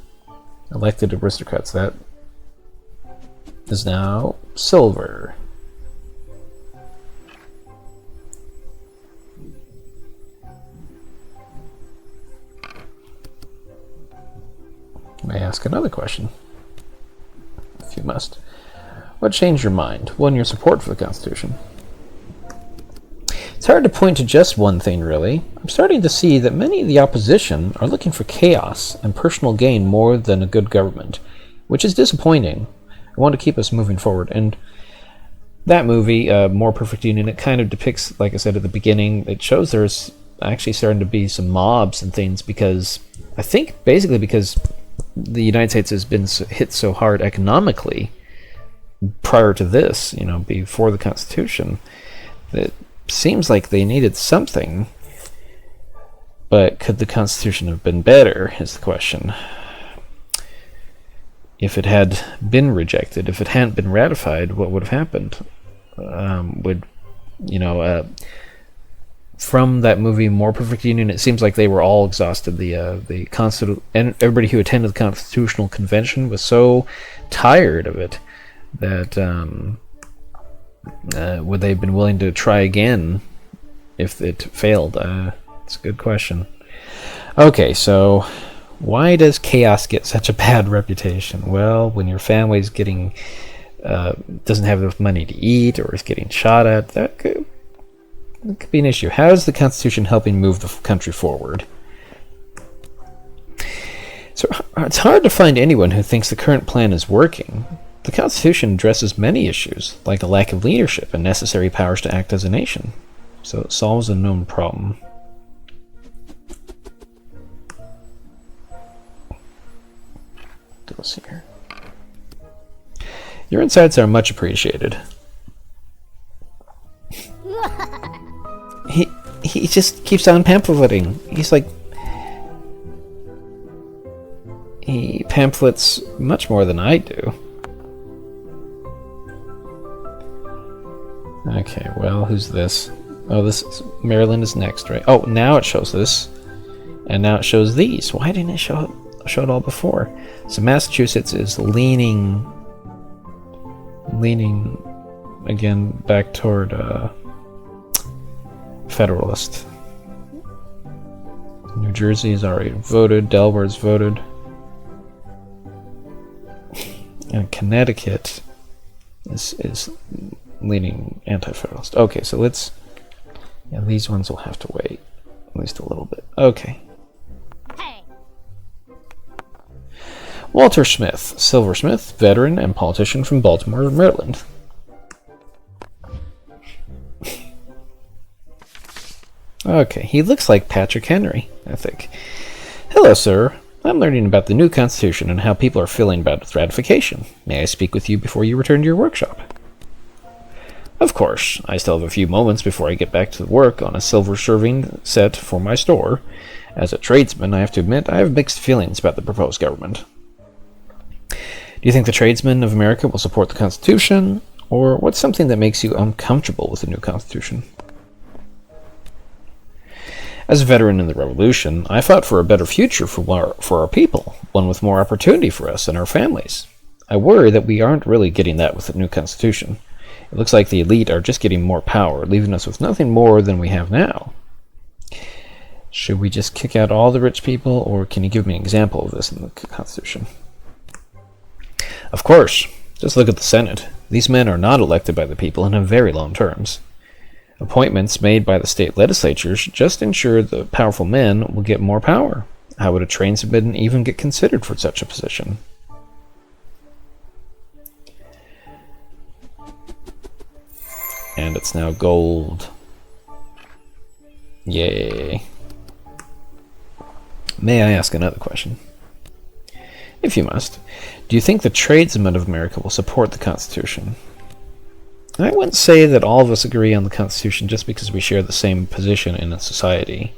Elected aristocrats, that is now silver. You may ask another question, if you must. What changed your mind? Won your support for the Constitution? It's hard to point to just one thing, really. I'm starting to see that many of the opposition are looking for chaos and personal gain more than a good government, which is disappointing. I want to keep us moving forward. And that movie, More Perfect Union, it kind of depicts, like I said at the beginning, it shows there's actually starting to be some mobs and things because, I think basically because the United States has been hit so hard economically prior to this, you know, before the Constitution, that seems like they needed something. But could the Constitution have been better, is the question. if it had been rejected, if it hadn't been ratified, what would have happened? From that movie More Perfect Union, it seems like they were all exhausted. And everybody who attended the Constitutional Convention was so tired of it that would they have been willing to try again if it failed? It's a good question. Okay, so why does chaos get such a bad reputation? Well, when your family's getting doesn't have enough money to eat or is getting shot at, that could be an issue. How is the Constitution helping move the country forward? So it's hard to find anyone who thinks the current plan is working. The Constitution addresses many issues, like a lack of leadership and necessary powers to act as a nation. So it solves a known problem. Let's see here. Your insights are much appreciated. He just keeps on pamphleting. He's like, he pamphlets much more than I do. Okay, well, who's this? Oh, this is Maryland is next, right? Oh, now it shows this, and now it shows these. Why didn't it show it all before? So Massachusetts is leaning again back toward Federalist. New Jersey's already voted. Delaware's voted. And Connecticut is leaning Anti-Federalist. Okay, so let's... Yeah, these ones will have to wait at least a little bit. Okay. Hey. Walter Smith, silversmith, veteran, and politician from Baltimore, Maryland. Okay, he looks like Patrick Henry, I think. Hello, sir. I'm learning about the new Constitution and how people are feeling about its ratification. May I speak with you before you return to your workshop? Of course. I still have a few moments before I get back to work on a silver serving set for my store. As a tradesman, I have to admit I have mixed feelings about the proposed government. Do you think the tradesmen of America will support the Constitution? Or what's something that makes you uncomfortable with the new Constitution? As a veteran in the Revolution, I fought for a better future for our people, one with more opportunity for us and our families. I worry that we aren't really getting that with the new Constitution. It looks like the elite are just getting more power, leaving us with nothing more than we have now. Should we just kick out all the rich people, or can you give me an example of this in the Constitution? Of course. Just look at the Senate. These men are not elected by the people and have very long terms. Appointments made by the state legislatures just ensure the powerful men will get more power. How would a tradesman even get considered for such a position? And it's now gold. Yay. May I ask another question? If you must. Do you think the tradesmen of America will support the Constitution? I wouldn't say that all of us agree on the Constitution just because we share the same position in a society.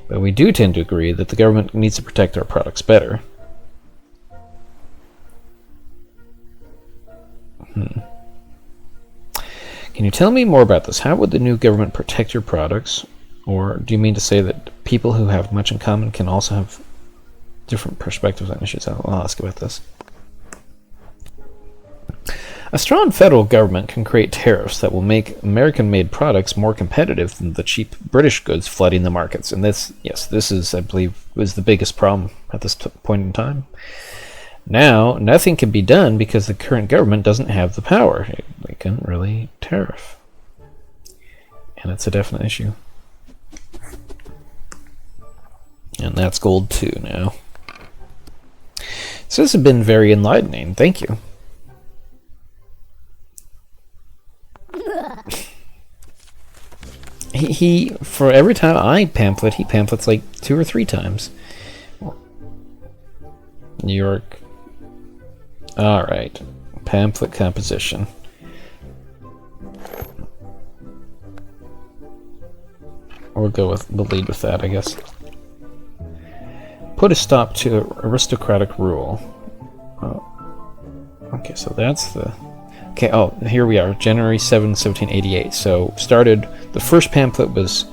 But we do tend to agree that the government needs to protect our products better. Can you tell me more about this? How would the new government protect your products? Or do you mean to say that people who have much in common can also have different perspectives on issues? I'll ask about this. A strong federal government can create tariffs that will make American-made products more competitive than the cheap British goods flooding the markets. And this is, I believe, was the biggest problem at this point in time. Now, nothing can be done because the current government doesn't have the power. They can't really tariff. And it's a definite issue. And that's gold 2 now. So this has been very enlightening. Thank you. He for every time I pamphlet, he pamphlets like 2 or 3 times. New York. Alright. Pamphlet composition. We'll lead with that, I guess. Put a stop to aristocratic rule. Okay, so that's the... Okay, oh, here we are, January 7, 1788. So started, the first pamphlet was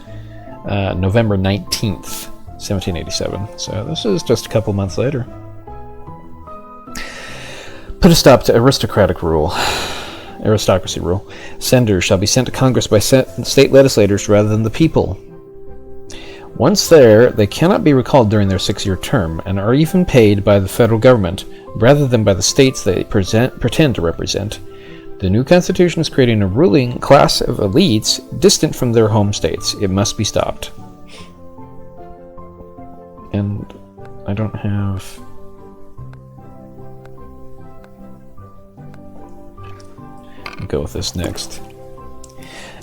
November 19th, 1787. So this is just a couple months later. Put a stop to aristocracy rule. Senators shall be sent to Congress by state legislators rather than the people. Once there, they cannot be recalled during their 6-year term, and are even paid by the federal government, rather than by the states they pretend to represent. The new constitution is creating a ruling class of elites distant from their home states. It must be stopped. And I don't have... I'll go with this next.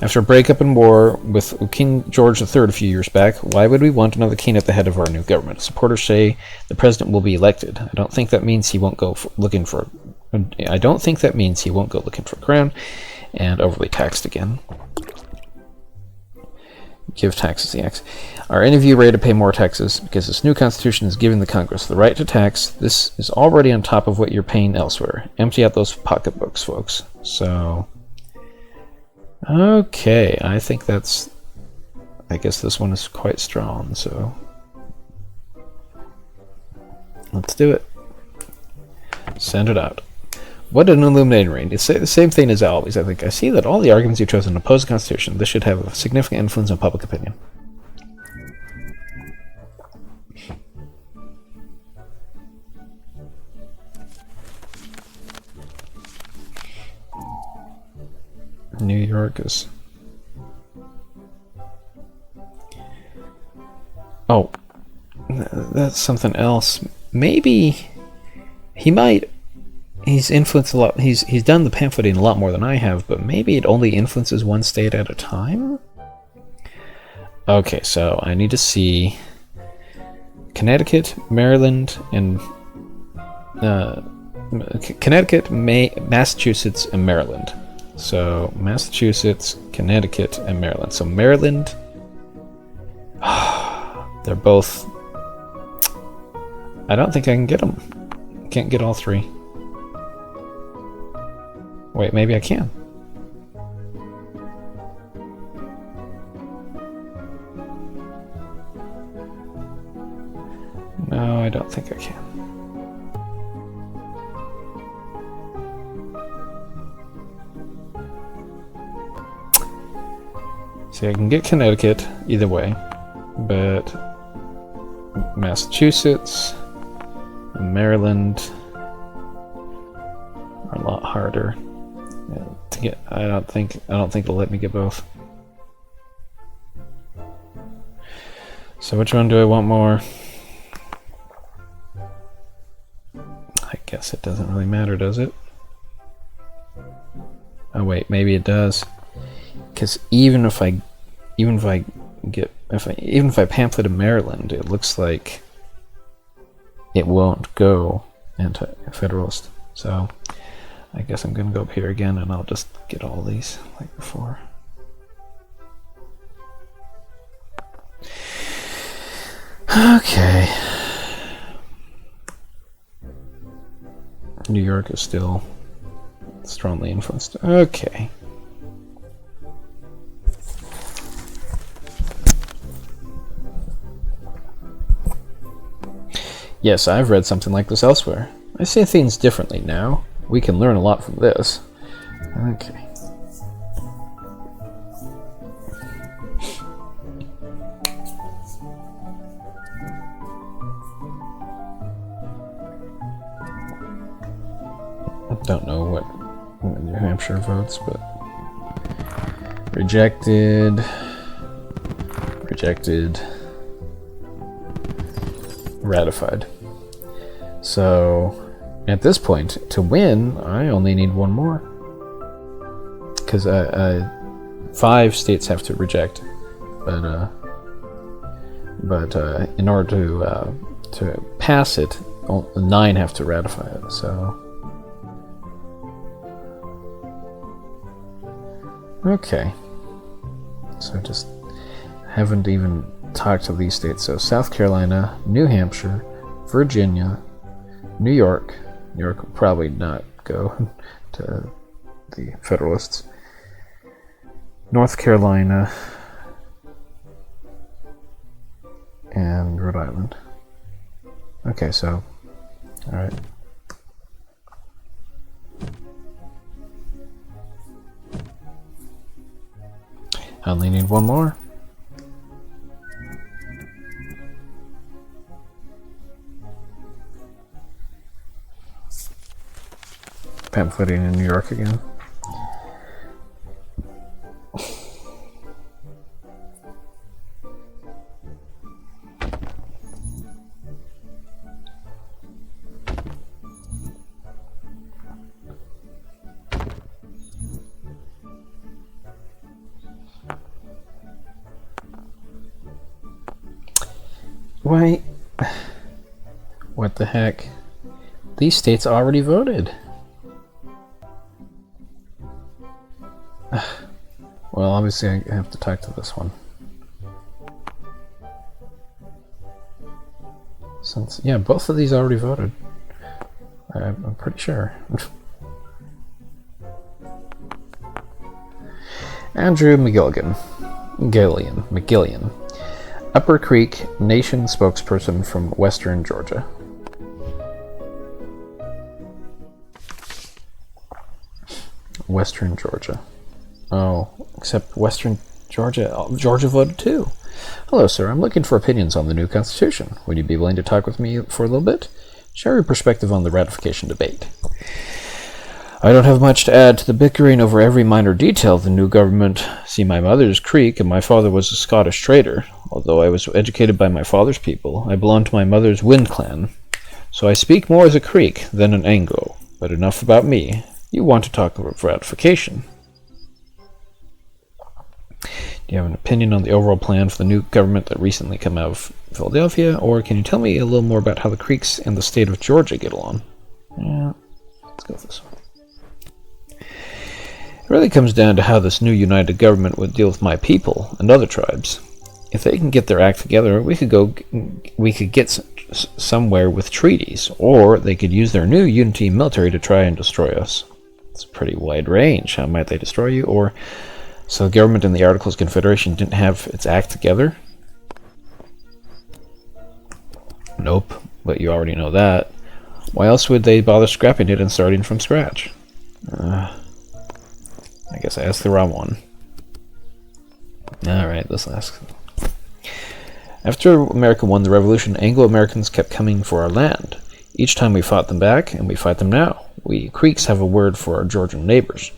After a breakup and war with King George III a few years back, why would we want another king at the head of our new government? Supporters say the president will be elected. I don't think that means he won't go looking for a crown, and overly taxed again. Give taxes the axe. Are any of you ready to pay more taxes? Because this new constitution is giving the Congress the right to tax. This is already on top of what you're paying elsewhere. Empty out those pocketbooks, folks. So... okay, I think that's... I guess this one is quite strong, so... let's do it. Send it out. What an illuminating reign. It's the same thing as always, I think. I see that all the arguments you've chosen oppose the Constitution. This should have a significant influence on public opinion. New York is... oh, that's something else. Maybe he might... he's influenced a lot. He's done the pamphleting a lot more than I have, but maybe it only influences one state at a time? Okay, so I need to see Connecticut, Maryland, and Connecticut, Massachusetts, and Maryland. So Massachusetts, Connecticut, and Maryland. So Maryland, they're both... I don't think I can get them. Can't get all three. Wait, maybe I can. No, I don't think I can. See, I can get Connecticut either way, but Massachusetts and Maryland are a lot harder to get. I don't think it'll let me get both. So which one do I want more? I guess it doesn't really matter, does it? Oh wait, maybe it does. Because even if I pamphlet in Maryland, it looks like it won't go Anti-Federalist. So I guess I'm gonna go up here again, and I'll just get all these like before. Okay. New York is still strongly influenced. Okay. Yes, I've read something like this elsewhere. I see things differently now. We can learn a lot from this. Okay. I don't know what New Hampshire votes, but rejected, ratified. So at this point, to win, I only need one more, because 5 states have to reject, but in order to pass it, 9 have to ratify it. So okay, so just haven't even talked to these states. So South Carolina, New Hampshire, Virginia, New York. New York will probably not go to the Federalists. North Carolina and Rhode Island. Okay, so, all right. I only need one more. Pamphleteering in New York again. Wait, what the heck? These states already voted. Well, obviously I have to talk to this one. Since, yeah, both of these already voted. I'm pretty sure. Andrew McGillian. Upper Creek Nation spokesperson from Western Georgia. Western Georgia. Oh, except Western Georgia. Georgia voted too. Hello, sir. I'm looking for opinions on the new Constitution. Would you be willing to talk with me for a little bit? Share your perspective on the ratification debate. I don't have much to add to the bickering over every minor detail of the new government. See, my mother's Creek, and my father was a Scottish trader. Although I was educated by my father's people, I belonged to my mother's Wind clan. So I speak more as a Creek than an Anglo. But enough about me. You want to talk about ratification. Do you have an opinion on the overall plan for the new government that recently came out of Philadelphia? Or can you tell me a little more about how the Creeks and the state of Georgia get along? Yeah, let's go with this one. It really comes down to how this new united government would deal with my people and other tribes. If they can get their act together, we could get somewhere with treaties, or they could use their new unity military to try and destroy us. It's a pretty wide range. How might they destroy you? Or so the government in the Articles of Confederation didn't have its act together? Nope, but you already know that. Why else would they bother scrapping it and starting from scratch? I guess I asked the wrong one. Alright, this last. After America won the Revolution, Anglo-Americans kept coming for our land. Each time we fought them back, and we fight them now. We Creeks have a word for our Georgian neighbors.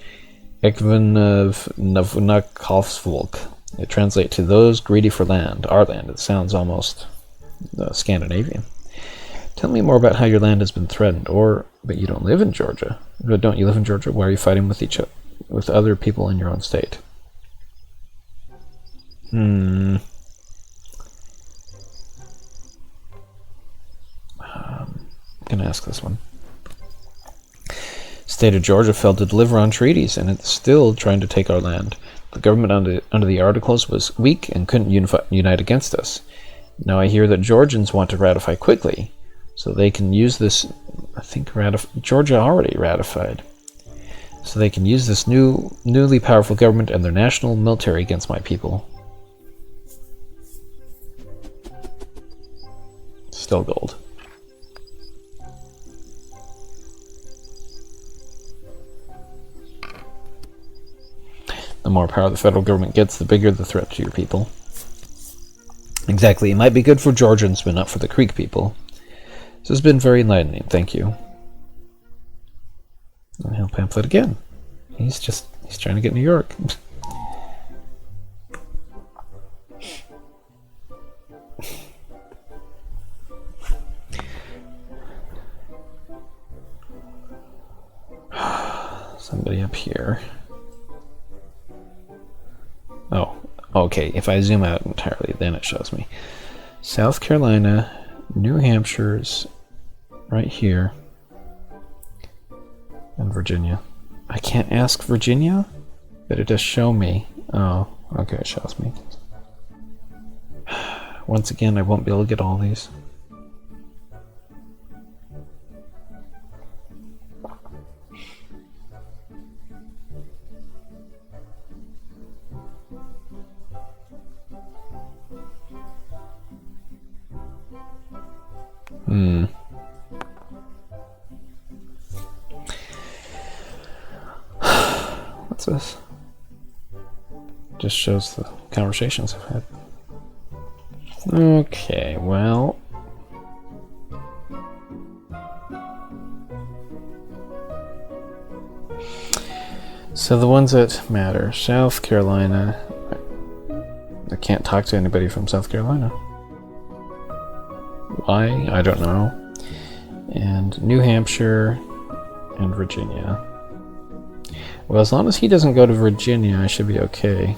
Ekvanavnakovsvolk. It translates to those greedy for land, our land. It sounds almost Scandinavian. Tell me more about how your land has been threatened, but you don't live in Georgia. But don't you live in Georgia? Why are you fighting with other people in your own state? I'm gonna ask this one. State of Georgia failed to deliver on treaties, and it's still trying to take our land. The government under the Articles was weak and couldn't unite against us. Now I hear that Georgians want to ratify quickly, so they can use this. I think Georgia already ratified. So they can use this newly powerful government and their national military against my people. Still gold. The more power the federal government gets, the bigger the threat to your people. Exactly. It might be good for Georgians, but not for the Creek people. This has been very enlightening. Thank you. And he'll pamphlet again. He's trying to get New York. Somebody up here. Oh, okay. If I zoom out entirely, then it shows me. South Carolina, New Hampshire's right here, and Virginia. I can't ask Virginia, but it does show me. Oh, okay, it shows me. Once again, I won't be able to get all these. What's this? Just shows the conversations I've had. Okay, well. So the ones that matter. South Carolina. I can't talk to anybody from South Carolina. Why? I don't know. And New Hampshire and Virginia. Well, as long as he doesn't go to Virginia, I should be okay.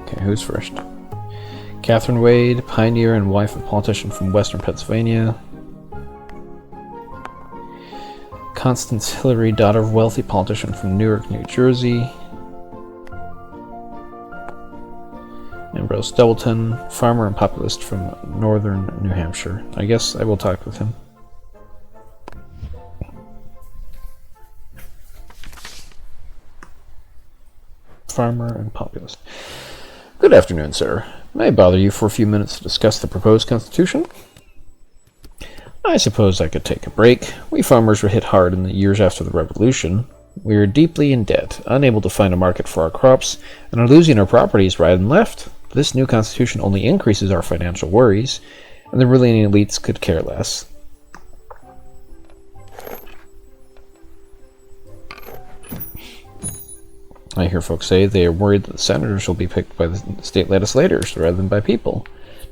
Okay, who's first? Catherine Wade, pioneer and wife of politician from Western Pennsylvania. Constance Hillary, daughter of wealthy politician from Newark, New Jersey. Ambrose Doubleton, farmer and populist from northern New Hampshire. I guess I will talk with him. Farmer and populist. Good afternoon, sir. May I bother you for a few minutes to discuss the proposed Constitution? I suppose I could take a break. We farmers were hit hard in the years after the Revolution. We are deeply in debt, unable to find a market for our crops, and are losing our properties right and left. This new Constitution only increases our financial worries, and the ruling elites could care less. I hear folks say they are worried that the senators will be picked by the state legislators rather than by people.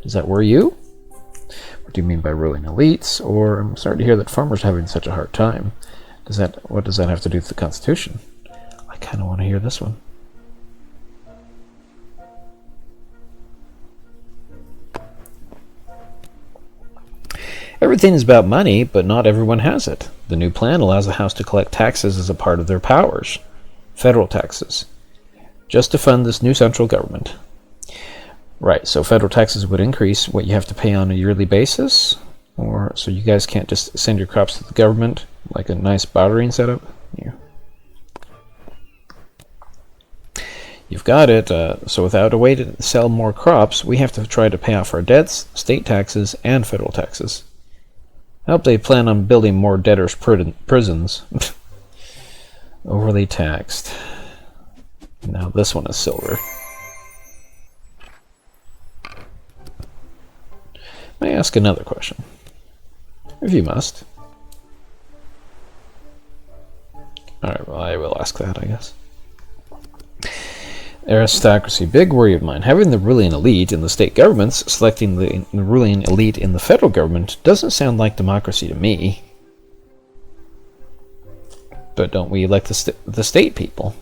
Does that worry you? What do you mean by ruling elites? Or I'm sorry to hear that farmers are having such a hard time. What does that have to do with the Constitution? I kind of want to hear this one. Everything is about money, but not everyone has it. The new plan allows the House to collect taxes as a part of their powers. Federal taxes. Just to fund this new central government. Right, so federal taxes would increase what you have to pay on a yearly basis? Or so you guys can't just send your crops to the government like a nice bartering setup? Yeah. You've got it. So without a way to sell more crops, we have to try to pay off our debts, state taxes, and federal taxes. I hope they plan on building more debtors' prisons. Overly taxed. Now this one is silver. May I ask another question? If you must. Alright, well, I will ask that, I guess. Aristocracy, big worry of mine. Having the ruling elite in the state governments selecting the ruling elite in the federal government doesn't sound like democracy to me. But don't we elect the state people?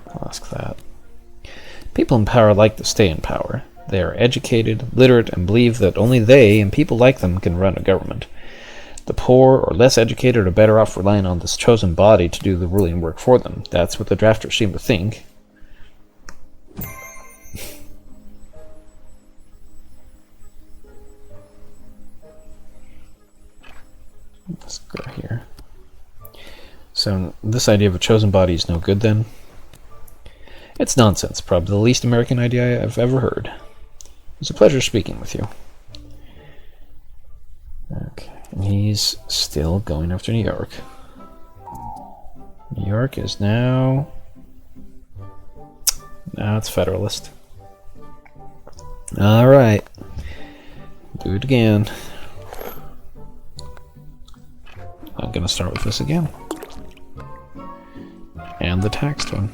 I'll ask that. People in power like to stay in power. They are educated, literate, and believe that only they and people like them can run a government. The poor or less educated are better off relying on this chosen body to do the ruling work for them. That's what the drafters seem to think. Let's go here. So this idea of a chosen body is no good then? It's nonsense, probably the least American idea I've ever heard. It's a pleasure speaking with you. Okay, and he's still going after New York. New York is now it's Federalist. Alright. Do it again. I'm gonna start with this again. And the taxed one.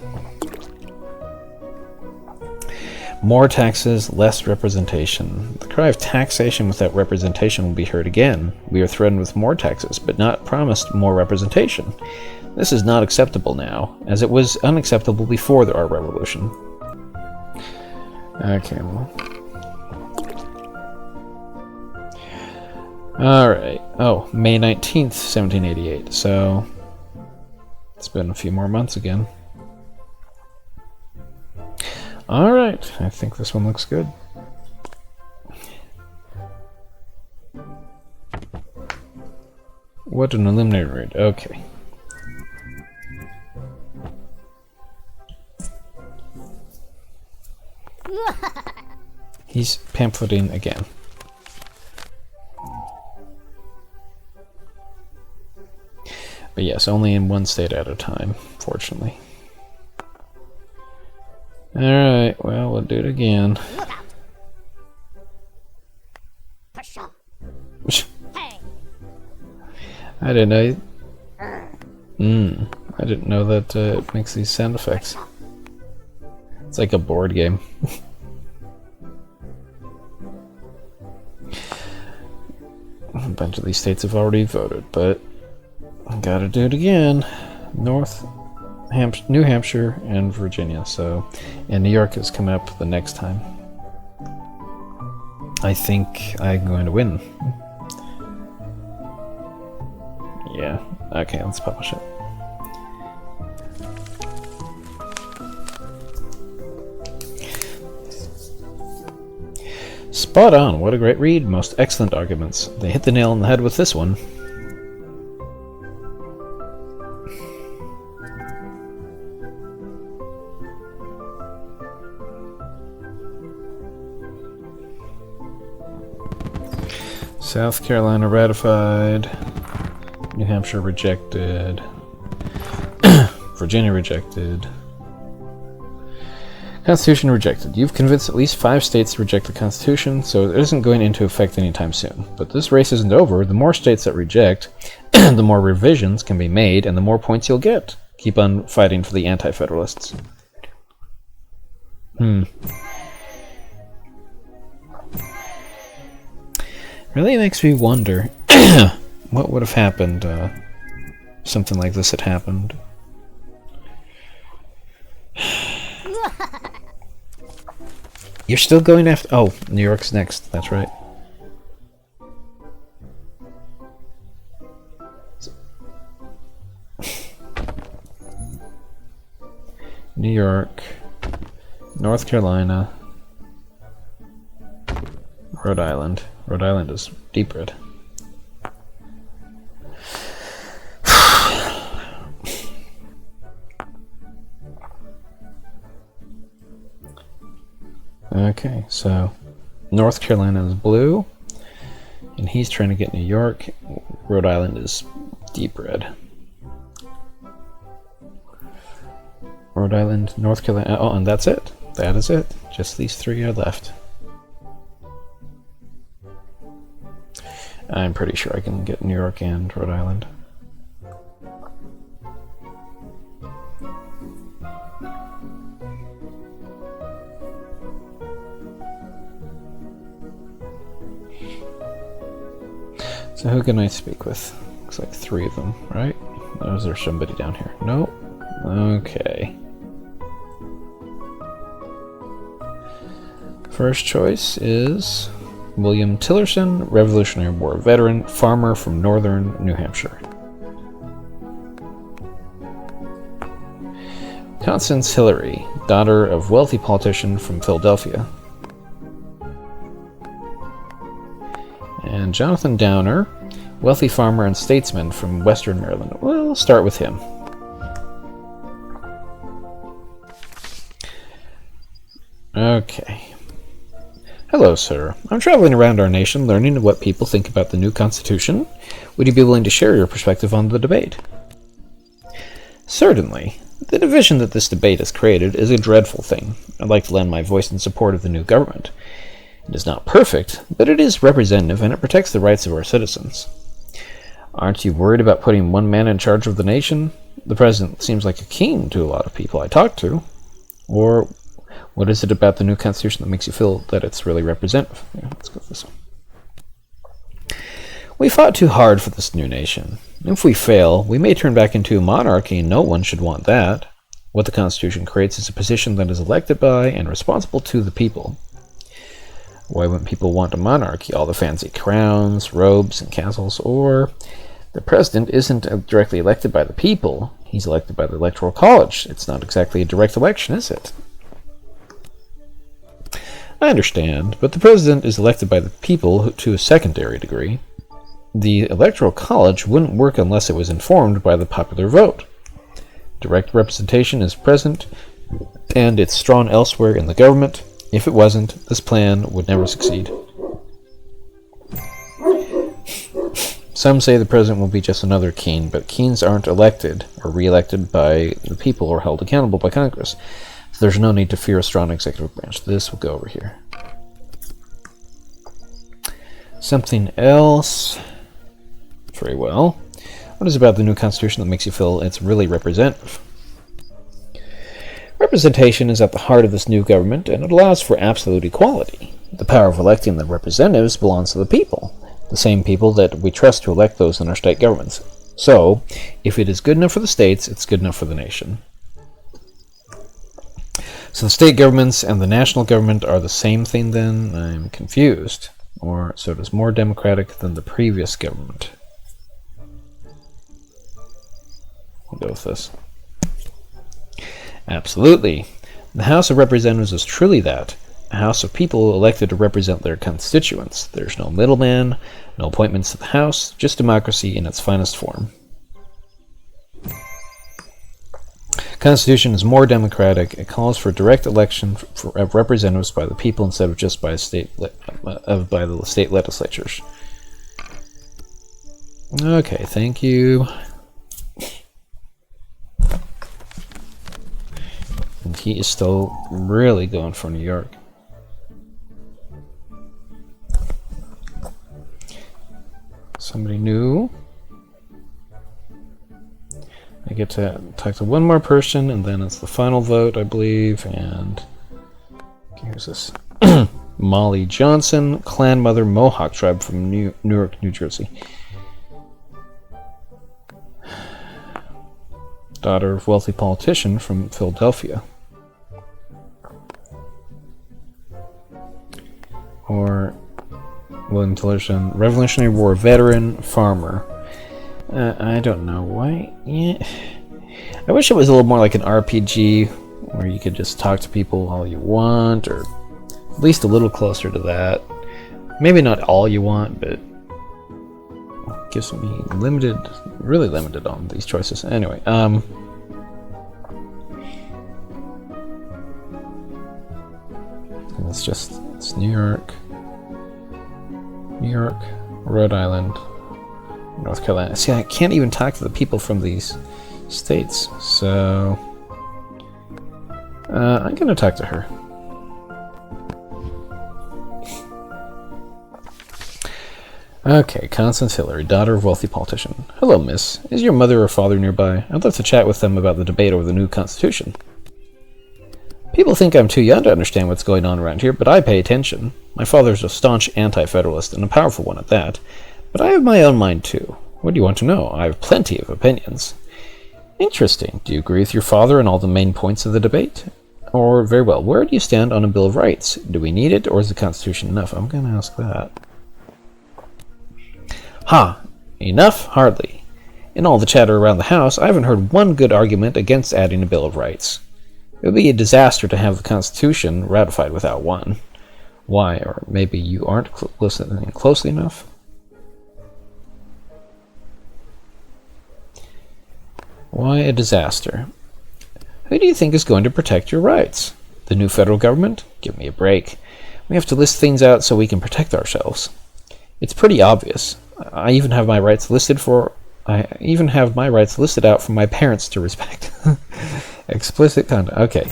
More taxes, less representation. The cry of taxation without representation will be heard again. We are threatened with more taxes, but not promised more representation. This is not acceptable now, as it was unacceptable before our revolution. Okay, well. Alright. Oh, May 19th, 1788. So, it's been a few more months again. Alright, I think this one looks good. What an eliminator rate. Okay. He's pamphleting again. But yes, only in one state at a time, fortunately. Alright, well, we'll do it again. I didn't know. I didn't know that it makes these sound effects. It's like a board game. A bunch of these states have already voted, but I gotta do it again. New Hampshire and Virginia, and New York is coming up the next time. I think I'm going to win. Yeah, okay, let's publish it. Spot on, what a great read, most excellent arguments. They hit the nail on the head with this one. South Carolina ratified, New Hampshire rejected, Virginia rejected, Constitution rejected. You've convinced at least 5 states to reject the Constitution, so it isn't going into effect anytime soon. But this race isn't over. The more states that reject, the more revisions can be made, and the more points you'll get. Keep on fighting for the Anti-Federalists. Really makes me wonder what would have happened something like this had happened. You're still going after... Oh, New York's next. That's right. New York, North Carolina, Rhode Island. Rhode Island is deep red. Okay, so North Carolina is blue, and he's trying to get New York. Rhode Island is deep red. Rhode Island, North Carolina, oh, and that's it. That is it. Just these 3 are left. I'm pretty sure I can get New York and Rhode Island. So who can I speak with? Looks like 3 of them, right? Oh, is there somebody down here? No? Okay. First choice is William Tillerson, Revolutionary War veteran, farmer from northern New Hampshire. Constance Hillary, daughter of wealthy politician from Philadelphia. And Jonathan Downer, wealthy farmer and statesman from western Maryland. We'll start with him. Okay. Hello, sir. I'm traveling around our nation learning what people think about the new Constitution. Would you be willing to share your perspective on the debate? Certainly. The division that this debate has created is a dreadful thing. I'd like to lend my voice in support of the new government. It is not perfect, but it is representative and it protects the rights of our citizens. Aren't you worried about putting one man in charge of the nation? The president seems like a king to a lot of people I talk to. Or what is it about the new Constitution that makes you feel that it's really representative? Yeah, let's go with this one. We fought too hard for this new nation. If we fail, we may turn back into a monarchy, and no one should want that. What the Constitution creates is a position that is elected by and responsible to the people. Why wouldn't people want a monarchy? All the fancy crowns, robes, and castles, or the president isn't directly elected by the people. He's elected by the Electoral College. It's not exactly a direct election, is it? I understand, but the president is elected by the people to a secondary degree. the Electoral College wouldn't work unless it was informed by the popular vote. Direct representation is present, and it's strong elsewhere in the government. If it wasn't, this plan would never succeed. Some say the president will be just another Keene, but Keenes aren't elected or re-elected by the people or held accountable by Congress. So there's no need to fear a strong executive branch. This will go over here. Something else. Very well. What is it about the new Constitution that makes you feel it's really representative? Representation is at the heart of this new government, and it allows for absolute equality. The power of electing the representatives belongs to the people, the same people that we trust to elect those in our state governments. So, if it is good enough for the states, it's good enough for the nation. So the state governments and the national government are the same thing then? I'm confused. Or so it is more democratic than the previous government. We'll go with this. Absolutely. The House of Representatives is truly that. A house of people elected to represent their constituents. There's no middleman, no appointments to the House, just democracy in its finest form. Constitution is more democratic. It calls for direct election of representatives by the people instead of just by by the state legislatures. Okay, thank you. And he is still really going for New York. Somebody new. I get to talk to one more person, and then it's the final vote, I believe. And here's this. Molly Johnson, clan mother, Mohawk tribe from Newark, New Jersey. Daughter of wealthy politician from Philadelphia. Or William Tillerson, Revolutionary War veteran, farmer. I don't know why. Yeah. I wish it was a little more like an RPG where you could just talk to people all you want, or at least a little closer to that. Maybe not all you want, but it gives me limited, really limited on these choices. Anyway, it's New York, Rhode Island, North Carolina. See, I can't even talk to the people from these states, so I'm going to talk to her. Okay, Constance Hillary, daughter of wealthy politician. Hello, miss. Is your mother or father nearby? I'd love to chat with them about the debate over the new Constitution. People think I'm too young to understand what's going on around here, but I pay attention. My father's a staunch Anti-Federalist, and a powerful one at that. But I have my own mind, too. What do you want to know? I have plenty of opinions. Interesting. Do you agree with your father on all the main points of the debate? Or, very well, where do you stand on a Bill of Rights? Do we need it, or is the Constitution enough? I'm going to ask that. Ha! Enough? Hardly. In all the chatter around the House, I haven't heard one good argument against adding a Bill of Rights. It would be a disaster to have the Constitution ratified without one. Why? Or maybe you aren't listening closely enough? Why a disaster? Who do you think is going to protect your rights? The new federal government? Give me a break. We have to list things out so we can protect ourselves. It's pretty obvious. I even have my rights listed out for my parents to respect. Explicit conduct. Okay.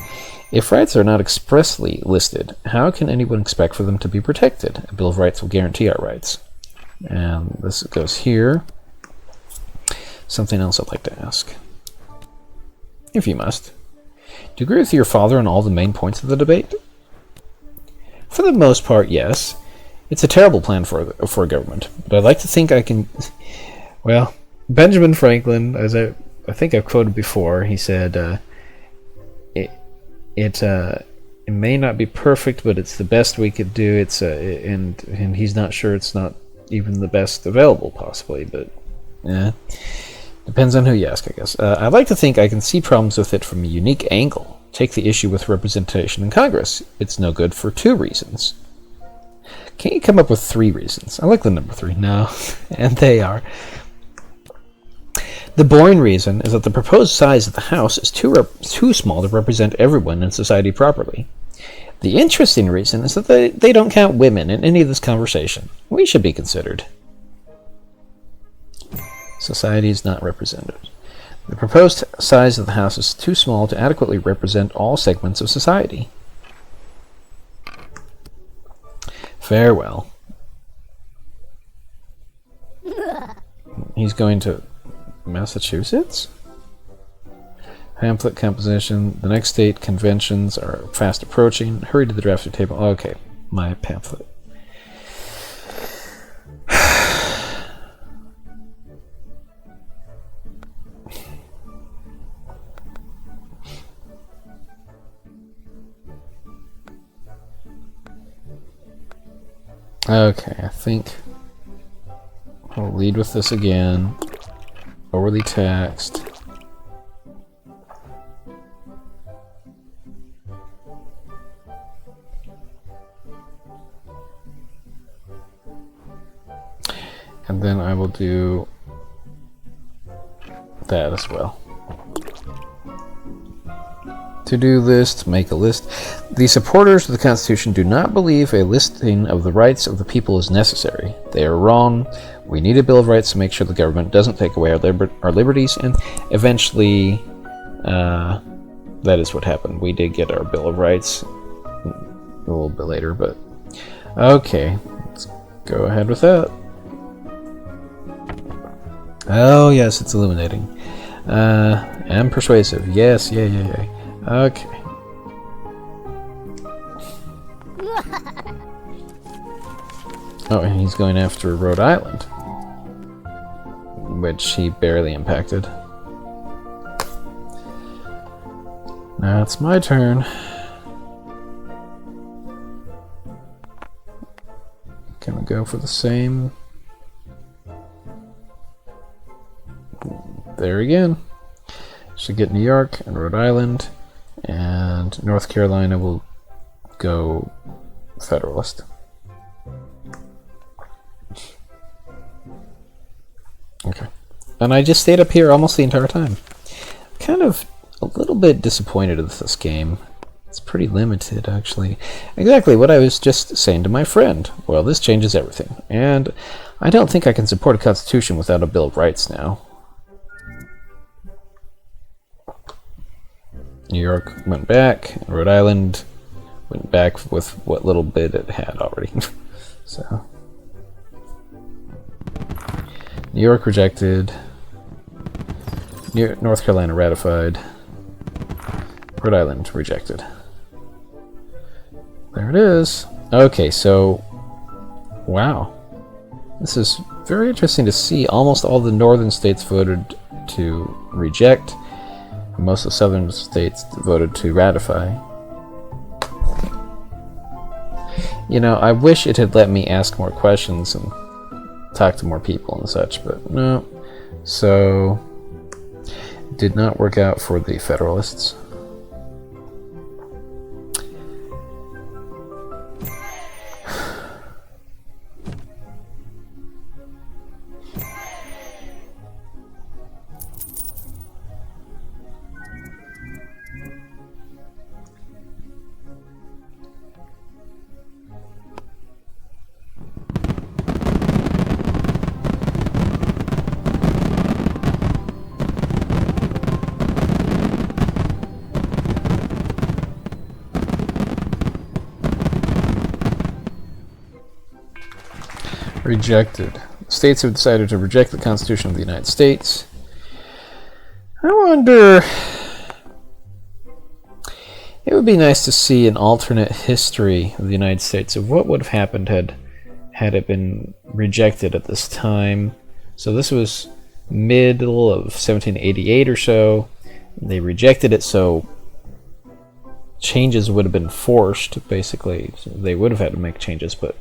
If rights are not expressly listed, how can anyone expect for them to be protected? A Bill of Rights will guarantee our rights. And this goes here. Something else I'd like to ask. If you must. Do you agree with your father on all the main points of the debate? For the most part, yes. It's a terrible plan for a government, but I'd like to think I can... Well, Benjamin Franklin, as I think I've quoted before, he said, it may not be perfect, but it's the best we could do. And he's not sure it's not even the best available, possibly, but yeah, depends on who you ask, I guess. I'd like to think I can see problems with it from a unique angle. Take the issue with representation in Congress. It's no good for two reasons. Can't you come up with 3 reasons? I like the number 3. No. And they are: the boring reason is that the proposed size of the house is too small to represent everyone in society properly. The interesting reason is that they don't count women in any of this conversation. We should be considered. Society is not represented. The proposed size of the house is too small to adequately represent all segments of society. Farewell. He's going to Massachusetts? Pamphlet composition. The next state conventions are fast approaching. Hurry to the drafting table. Okay, my pamphlet. Okay, I think I'll lead with this again. Overly taxed. And then I will do that as well. To-do list, make a list. The supporters of the Constitution do not believe a listing of the rights of the people is necessary. They are wrong. We need a Bill of Rights to make sure the government doesn't take away our liberties, and eventually that is what happened. We did get our Bill of Rights a little bit later, but okay, let's go ahead with that. Oh yes, it's illuminating. And persuasive. Yes, yeah. Okay. Oh, and he's going after Rhode Island, which he barely impacted. Now it's my turn. Gonna go for the same. There again. Should get New York and Rhode Island, and North Carolina will go Federalist. Okay. And I just stayed up here almost the entire time. Kind of a little bit disappointed with this game. It's pretty limited, actually. Exactly what I was just saying to my friend. Well, this changes everything. And I don't think I can support a constitution without a Bill of Rights now. New York went back, and Rhode Island went back with what little bit it had already. So, New York rejected, North Carolina ratified, Rhode Island rejected. There it is. Okay, so, wow. This is very interesting to see. Almost all the northern states voted to reject. Most of the southern states voted to ratify. You know, I wish it had let me ask more questions and talk to more people and such, but no. So, it did not work out for the Federalists. Rejected. States have decided to reject the Constitution of the United States. I wonder... It would be nice to see an alternate history of the United States of what would have happened had it been rejected at this time. So this was middle of 1788 or so. They rejected it, so changes would have been forced, basically. So they would have had to make changes, but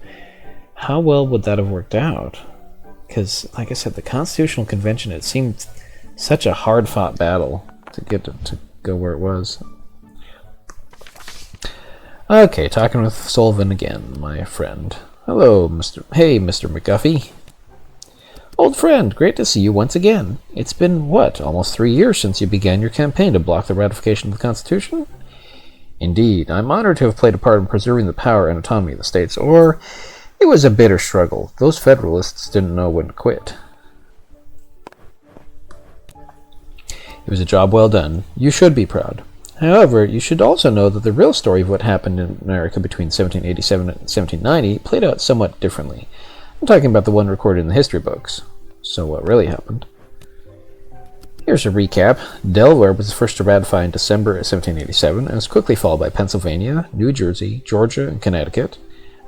how well would that have worked out? Because, like I said, the Constitutional Convention, it seemed such a hard-fought battle to get to go where it was. Okay, talking with Sullivan again, my friend. Hello, Mr. Hey, Mr. McGuffey. Old friend, great to see you once again. It's been, what, almost 3 years since you began your campaign to block the ratification of the Constitution? Indeed, I'm honored to have played a part in preserving the power and autonomy of the states, or it was a bitter struggle. Those Federalists didn't know when to quit. It was a job well done. You should be proud. However, you should also know that the real story of what happened in America between 1787 and 1790 played out somewhat differently. I'm talking about the one recorded in the history books. So what really happened? Here's a recap. Delaware was the first to ratify in December 1787 and was quickly followed by Pennsylvania, New Jersey, Georgia, and Connecticut.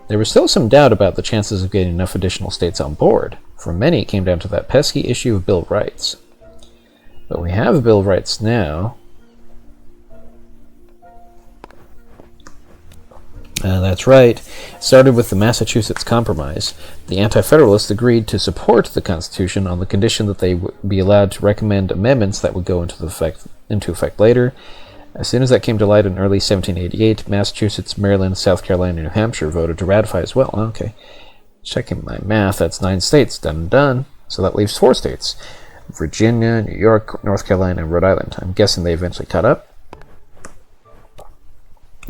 There was still some doubt about the chances of getting enough additional states on board. For many, it came down to that pesky issue of Bill of Rights. But we have a Bill of Rights now. That's right. It started with the Massachusetts Compromise. The Anti-Federalists agreed to support the Constitution on the condition that they would be allowed to recommend amendments that would go into effect later. As soon as that came to light in early 1788, Massachusetts, Maryland, South Carolina, and New Hampshire voted to ratify as well. Okay. Checking my math, that's 9 states. Done. So that leaves 4 states. Virginia, New York, North Carolina, and Rhode Island. I'm guessing they eventually caught up.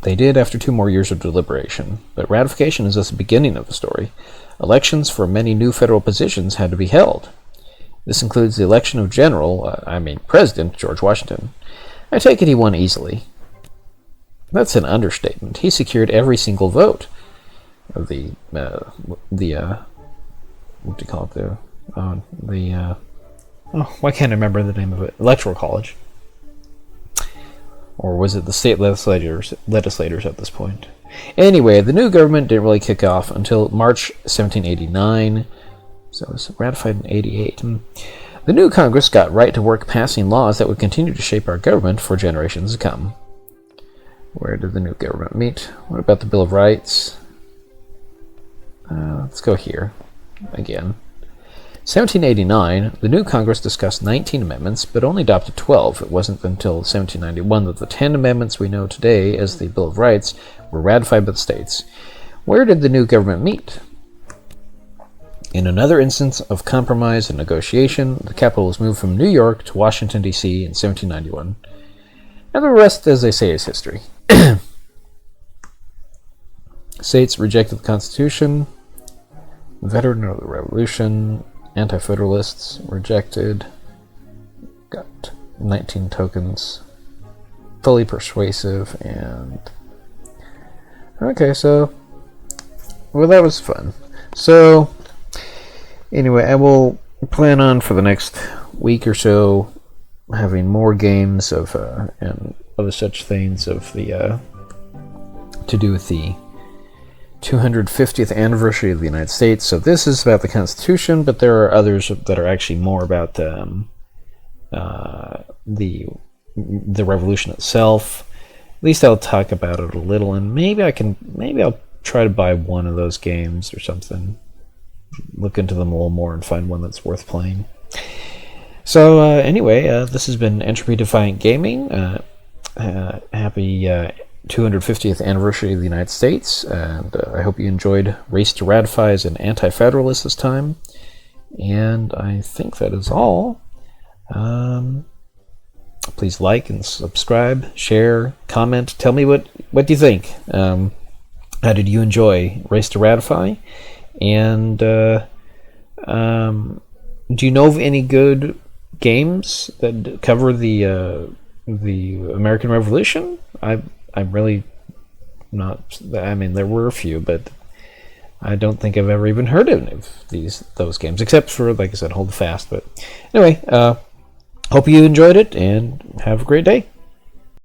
They did after 2 more years of deliberation, but ratification is just the beginning of the story. Elections for many new federal positions had to be held. This includes the election of President George Washington. I take it he won easily. That's an understatement. He secured every single vote of the what do you call it? Why can't I remember the name of it? Electoral College. Or was it the state legislators at this point? Anyway, the new government didn't really kick off until March 1789. So it was ratified in 88. The new Congress got right to work passing laws that would continue to shape our government for generations to come. Where did the new government meet? What about the Bill of Rights? Let's go here again. 1789, the new Congress discussed 19 amendments, but only adopted 12. It wasn't until 1791 that the 10 amendments we know today as the Bill of Rights were ratified by the states. Where did the new government meet? In another instance of compromise and negotiation, the capital was moved from New York to Washington, D.C. in 1791. And the rest, as they say, is history. States rejected the Constitution. Veteran of the Revolution. Anti-Federalists rejected. Got 19 tokens. Fully persuasive and... Okay, so... Well, that was fun. So, anyway, I will plan on for the next week or so having more games of and other such things of the to do with the 250th anniversary of the United States. So this is about the Constitution, but there are others that are actually more about the revolution itself. At least I'll talk about it a little, and maybe I'll try to buy one of those games or something. Look into them a little more and find one that's worth playing. So anyway, this has been Entropy-Defiant Gaming. Happy 250th anniversary of the United States, and I hope you enjoyed Race to Ratify as an Anti-Federalist this time. And I think that is all. Please like and subscribe, share, comment. Tell me what do you think. How did you enjoy Race to Ratify? And do you know of any good games that cover the American Revolution? I'm really not. I mean, there were a few, but I don't think I've ever even heard of any of those games, except for, like I said, Hold Fast. But anyway, hope you enjoyed it, and have a great day.